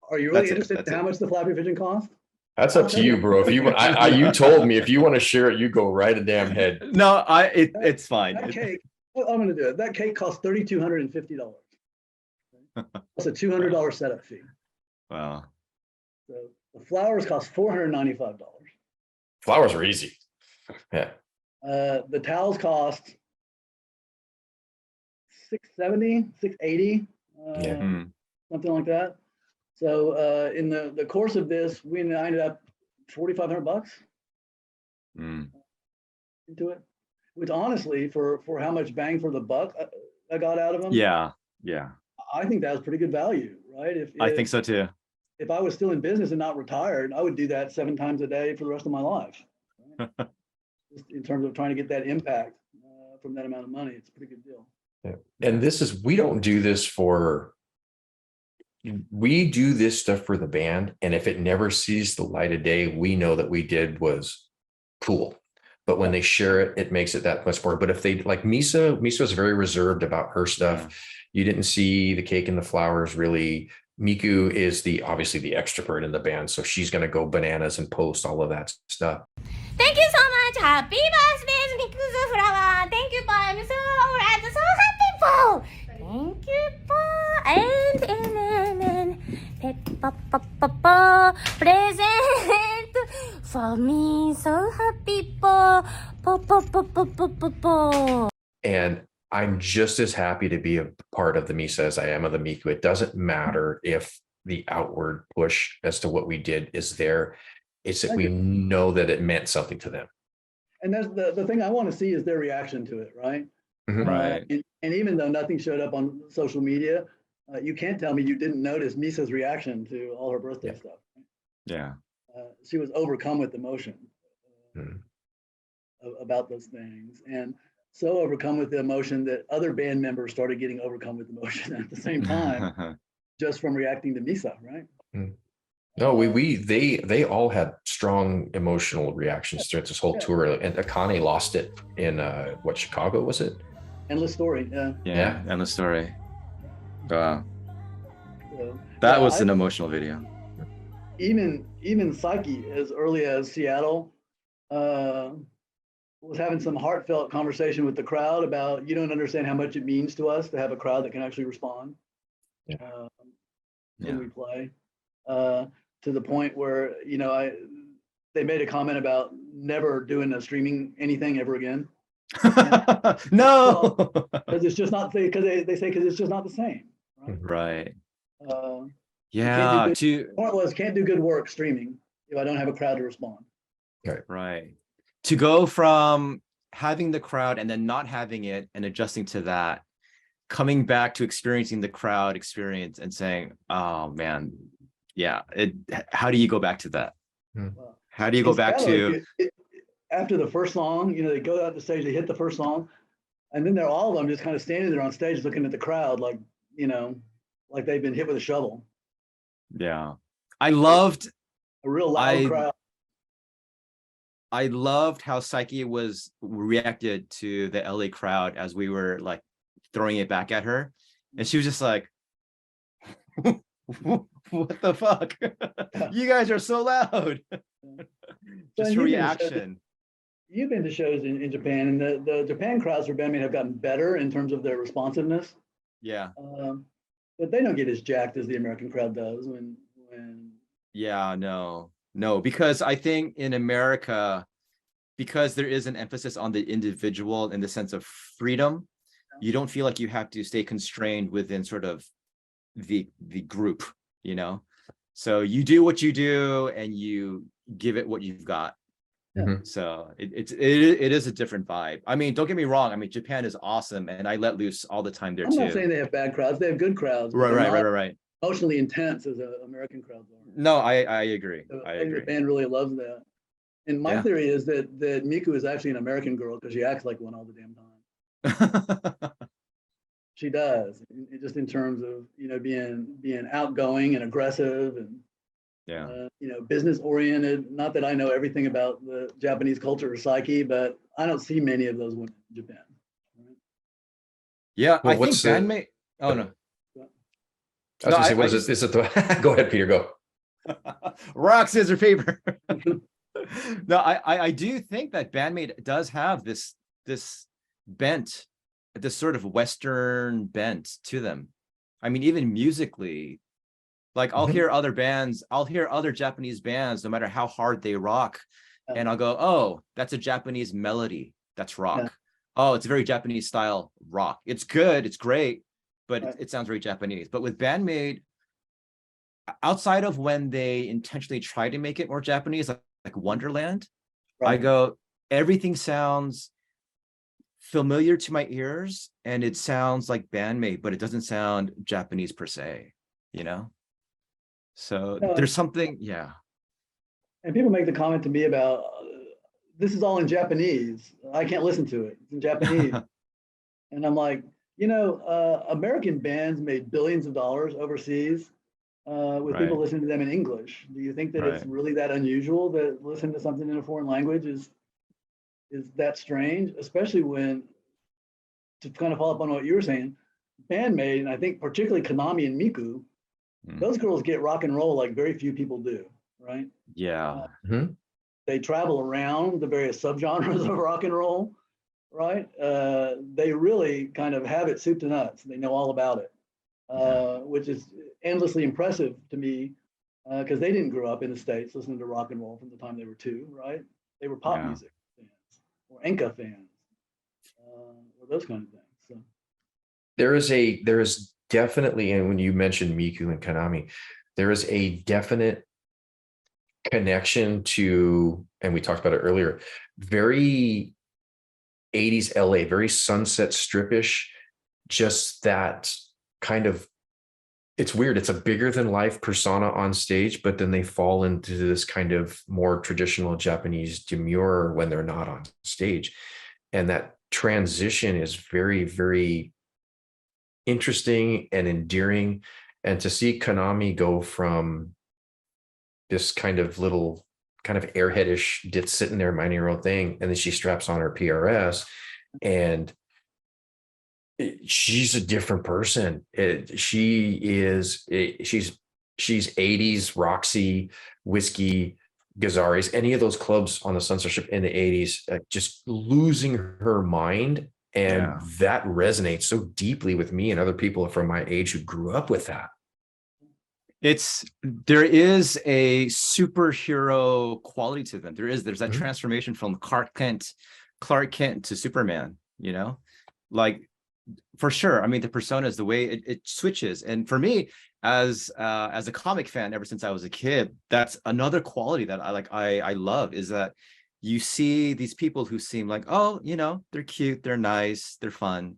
Are you really interested in how much the Flappy Pigeon cost? That's up to you, bro. If you you told me if you want to share it, you go right a damn head. No, it's fine. That cake, I'm going to do it. That cake costs $3,250. That's a $200 setup fee. Wow. So the flowers cost $495. Flowers are easy. Yeah. The towels cost $670, $680, something like that. So in the course of this, we ended up $4,500 into it, which honestly, for how much bang for the buck I got out of them. Yeah. I think that was pretty good value, right? I think so too. If I was still in business and not retired, I would do that 7 times a day for the rest of my life. Right? Just in terms of trying to get that impact from that amount of money, it's a pretty good deal. Yeah. And we don't do this we do this stuff for the band. And if it never sees the light of day, we know that we did was cool. But when they share it, it makes it that much more. But if they like Misa is very reserved about her stuff. Yeah. You didn't see the cake and the flowers really. Miku is obviously the extrovert in the band, so she's going to go bananas and post all of that stuff. Thank you so much. Happy birthday, Miku's flower. Thank you, I'm so glad, so happy for. Thank you for and present for me. So happy for. And I'm just as happy to be a part of the Misa as I am of the Miku. It doesn't matter if the outward push as to what we did is there. It's that we know that it meant something to them. And that's the thing I want to see is their reaction to it, right? Mm-hmm. Right. And even though nothing showed up on social media, you can't tell me you didn't notice Misa's reaction to all her birthday stuff. Right? Yeah. She was overcome with emotion about those things. And so overcome with the emotion that other band members started getting overcome with emotion at the same time, just from reacting to Misa, right? No, they all had strong emotional reactions throughout this whole tour. And Akane lost it in Chicago was it? Endless Story, yeah. Endless Story. Wow. So, that was an emotional video. Even Psyche, as early as Seattle, was having some heartfelt conversation with the crowd about, you don't understand how much it means to us to have a crowd that can actually respond when we play, to the point where, they made a comment about never doing a streaming anything ever again. No, because it's just not, because they say, because it's just not the same. Right. Yeah. The point was, can't do good work streaming if I don't have a crowd to respond. Right. To go from having the crowd and then not having it and adjusting to that, coming back to experiencing the crowd experience and saying, oh man, how do you go back to that? How do you go back to after the first song, they go out the stage, they hit the first song, and then they're all of them just kind of standing there on stage looking at the crowd like, like they've been hit with a shovel. Yeah. I loved a real loud crowd. I loved how Psyche reacted to the LA crowd as we were like throwing it back at her. And she was just like, what the fuck? You guys are so loud. Just her reaction. You've been to shows in Japan, and the Japan crowds for Band-Maid have gotten better in terms of their responsiveness. Yeah. But they don't get as jacked as the American crowd does when. Yeah, no, because I think in America, because there is an emphasis on the individual in the sense of freedom, You don't feel like you have to stay constrained within sort of the group, you know. So you do what you do and you give it what you've got. Mhm. So it is a different vibe. I mean, don't get me wrong. I mean, Japan is awesome, and I let loose all the time there I'm not too. saying they have bad crowds. They have good crowds. but Right, they're right, right, not right, right. Emotionally intense as American crowds are. No, I agree. So I I think the agree. band really loves that. And my Yeah. theory is that Miku is actually an American girl because she acts like one all the damn time. She does, just in terms of being outgoing and aggressive and Yeah. business oriented. Not that I know everything about the Japanese culture or psyche, but I don't see many of those women in Japan. Yeah, Well, I think what's the- Band-Maid. Oh no. I was gonna say, what is it? Is it the? Go ahead, Peter. Go. Rock, scissors, paper. No, I do think that Band-Maid does have this bent, this sort of Western bent to them. I mean, even musically, like I'll Mhm. hear other bands, I'll hear other Japanese bands, no matter how hard they rock, and I'll go, oh, that's a Japanese melody. That's rock. Yeah. Oh, it's a very Japanese style rock. It's good, it's great, but Right. it sounds very Japanese. But with Band-Maid, outside of when they intentionally try to make it more Japanese, like Wonderland, I Right. go, everything sounds familiar to my ears and it sounds like Band-Maid, but it doesn't sound Japanese per se, you know? So No, there's something, yeah. And people make the comment to me about this is all in Japanese. I can't listen to it. It's in Japanese. And I'm like, American bands made billions of dollars overseas with people Right. listening to them in English. Do you think that it's Right. really that unusual that listening to something in a foreign language is that strange? Especially when, to kind of follow up on what you were saying, Band-Maid, and I think particularly Konami and Miku, those girls get rock and roll like very few people do, right? Yeah. Mhm. They travel around the various subgenres of rock and roll, right? They really kind of have it soup to nuts. They know all about it, which is endlessly impressive to me because they didn't grow up in the States listening to rock and roll from the time they were 2, right? They were pop Yeah. music fans or enka fans or those kind of things. So There is definitely, and when you mentioned Miku and Konami, there is a definite connection to, and we talked about it earlier, very 80s LA, very Sunset Strippish, just that kind of, it's weird. It's a bigger than life persona on stage, but then they fall into this kind of more traditional Japanese demure when they're not on stage. And that transition is very, very interesting and endearing. And to see Konami go from this kind of little kind of airheadish ditz sitting there minding her own thing, and then she straps on her PRS and she's a different person. She's 80s Roxy, Whiskey, Gazaris, any of those clubs on the censorship in the 80s, just losing her mind. And Yeah. that resonates so deeply with me and other people from my age who grew up with that. There is a superhero quality to them. There's that Mhm. transformation from Clark Kent to Superman, like for sure. I mean, the persona is the way it switches. And for me, as a comic fan, ever since I was a kid, that's another quality that I love, is that you see these people who seem like, oh, they're cute, they're nice, they're fun.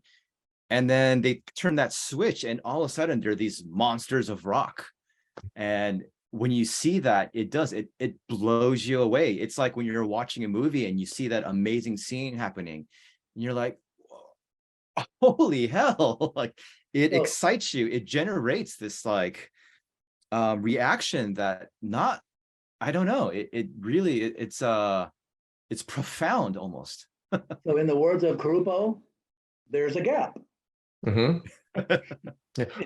And then they turn that switch and all of a sudden they're these monsters of rock. And when you see that, it blows you away. It's like when you're watching a movie and you see that amazing scene happening and you're like, holy hell, like it Well- excites you. It generates this like reaction that I don't know. It really, it's profound almost. So in the words of Kurupo, there's a gap. Mhm. Yeah.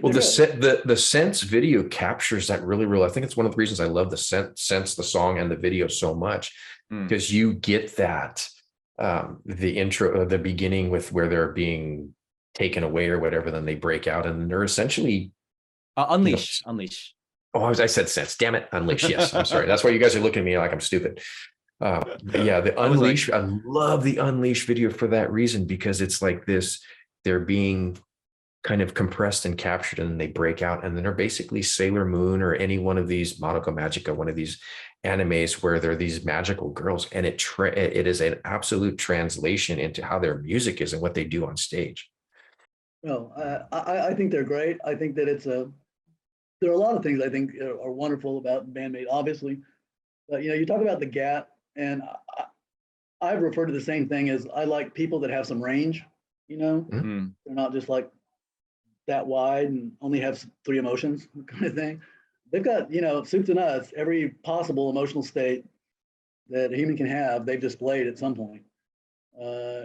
Well, There is. the Sense video captures that really, really. I think it's one of the reasons I love the Sense, the song and the video so much, because you get that the intro, the beginning with where they're being taken away or whatever, then they break out and they're essentially Unleash. Oh, I said Sense. Damn it, Unleash. Yes, I'm sorry. That's why you guys are looking at me like I'm stupid. But yeah, the I was like- Unleash. I love the Unleash video for that reason, because it's like this they're being kind of compressed and captured, and they break out, and then they're basically Sailor Moon or any one of these Monoka Magica, one of these animes where they're these magical girls, and it is an absolute translation into how their music is and what they do on stage. No, I think they're great. I think that there are a lot of things I think are wonderful about Band-Maid, obviously. But you talk about the gap, and I've referred to the same thing as I like people that have some range. Mm. They're not just like that wide and only have 3 emotions kind of thing. They've got, soup to nuts, every possible emotional state that a human can have, they've displayed at some point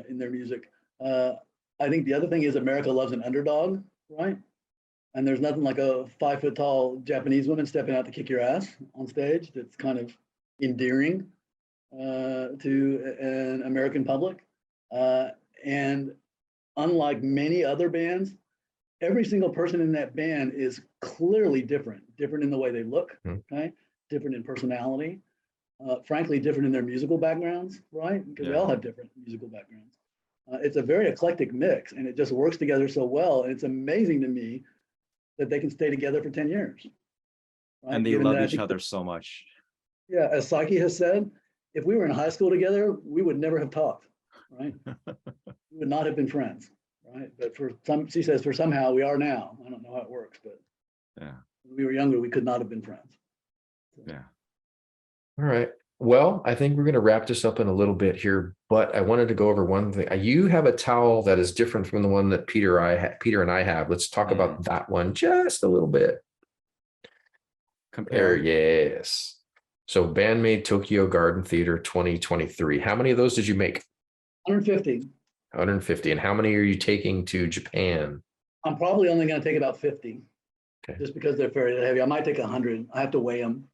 in their music. I think the other thing is America loves an underdog, right? And there's nothing like a 5-foot-tall Japanese woman stepping out to kick your ass on stage. That's kind of endearing to an American public. And unlike many other bands, every single person in that band is clearly different in the way they look, okay? Different in personality, frankly, different in their musical backgrounds, right? Because they all have different musical backgrounds. It's a very eclectic mix, and it just works together so well. And it's amazing to me that they can stay together for 10 years. Right? And they love each other so much. Yeah, as Psyche has said, if we were in high school together, we would never have talked, right? We would not have been friends, right? But she says, for somehow we are now. I don't know how it works, but when we were younger, we could not have been friends. So. Yeah. All right. Well, I think we're going to wrap this up in a little bit here, but I wanted to go over one thing. You have a towel that is different from the one that Peter and I have. Let's talk about that one just a little bit. Compare. Yes. So Band-Maid Tokyo Garden Theater 2023. How many of those did you make? 150. 150. And how many are you taking to Japan? I'm probably only going to take about 50. Okay. Just because they're very heavy. I might take 100. I have to weigh them.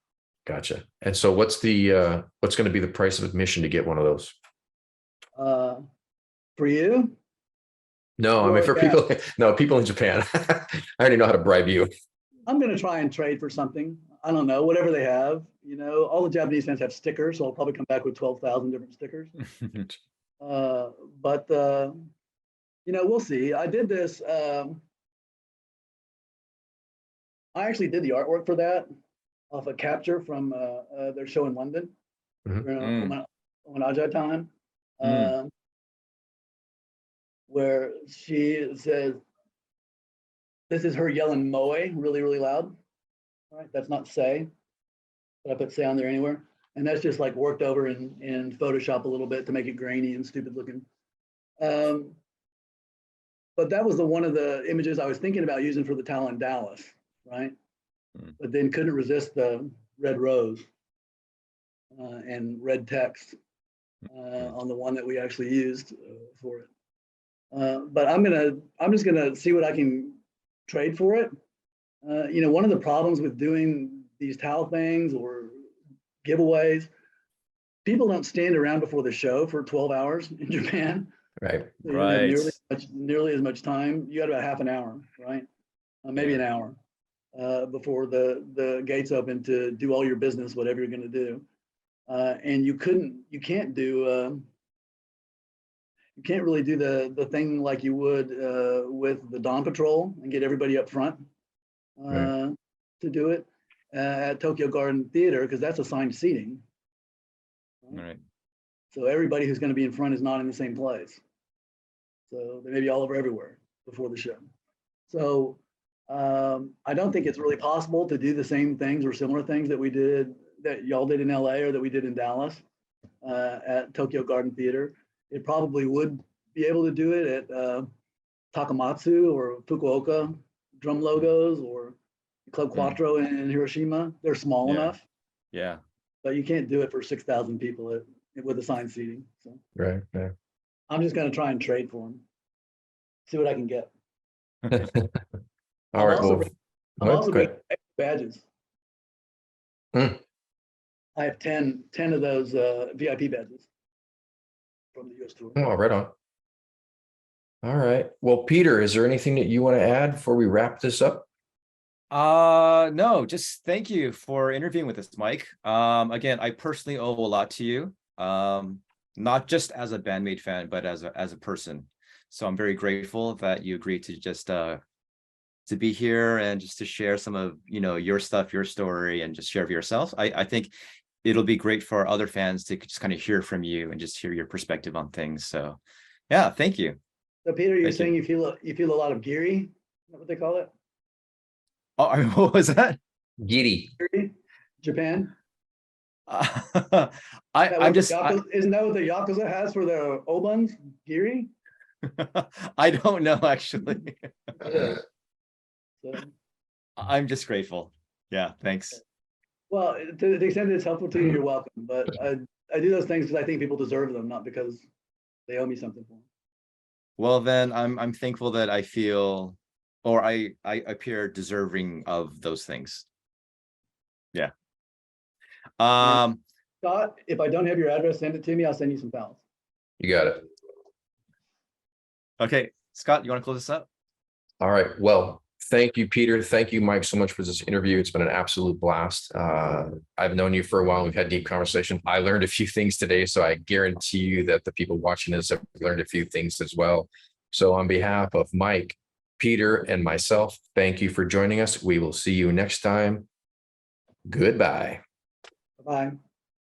Gotcha. And so what's going to be the price of admission to get one of those? For you? No, I mean, for people in Japan. I already know how to bribe you. I'm going to try and trade for something. I don't know, whatever they have. All the Japanese fans have stickers, so I'll probably come back with 12,000 different stickers. But we'll see. I did this. I actually did the artwork for that off a capture from their show in London, on Ajay time, where she says, this is her yelling moe really, really loud. All right, that's not say, but I put say on there anywhere. And that's just like worked over in Photoshop a little bit to make it grainy and stupid looking. But that was one of the images I was thinking about using for the towel in Dallas, right? But then couldn't resist the red rose and red text on the one that we actually used for it. But I'm just gonna see what I can trade for it. One of the problems with doing these towel things or giveaways, people don't stand around before the show for 12 hours in Japan. Right. So you don't have nearly as much time. You got about half an hour, right? Maybe an hour before the gates open to do all your business, whatever you're going to do. And you can't really do the thing like you would with the Dawn Patrol and get everybody up front to do it at Tokyo Garden Theater, because that's assigned seating. Right. So everybody who's going to be in front is not in the same place. So they may be all over everywhere before the show. So I don't think it's really possible to do the same things or similar things that y'all did in LA or that we did in Dallas at Tokyo Garden Theater. It probably would be able to do it at Takamatsu or Fukuoka drum logos or Club Quattro in Hiroshima. They're small enough. Yeah. But you can't do it for 6,000 people with assigned seating. So Right. I'm just going to try and trade for them. See what I can get. All right. I'm also bringing badges. I have 10 of those VIP badges from the US tour. Oh, right on. All right. Well, Peter, is there anything that you want to add before we wrap this up? No, just thank you for interviewing with us, Mike. Again, I personally owe a lot to you, not just as a Band-Maid fan, but as a person, So I'm very grateful that you agreed to just to be here and just to share some of, your stuff, your story, and just share of yourself. I think it'll be great for other fans to just kind of hear from you and just hear your perspective on things. So yeah, thank you. So Peter, you're Thank saying you feel a lot of giri? Is that what they call it? Oh, what was that? Giddy. Giri? Japan? I'm just Isn't that what the Yakuza has for their obans? Giri? I don't know actually. So, I'm just grateful. Yeah, thanks. well, to the extent that it's helpful to you, you're welcome. But I do those things because I think people deserve them, not because they owe me something for them. Well, then I'm thankful that I feel, or I appear deserving of those things. Yeah. Scott, if I don't have your address, send it to me. I'll send you some pals. You got it. Okay, Scott, you want to close this up? All right. Well, thank you, Peter. Thank you, Mike, so much for this interview. It's been an absolute blast. I've known you for a while. We've had deep conversation. I learned a few things today, so I guarantee you that the people watching this have learned a few things as well. So on behalf of Mike, Peter, and myself, thank you for joining us. We will see you next time. Goodbye. Bye.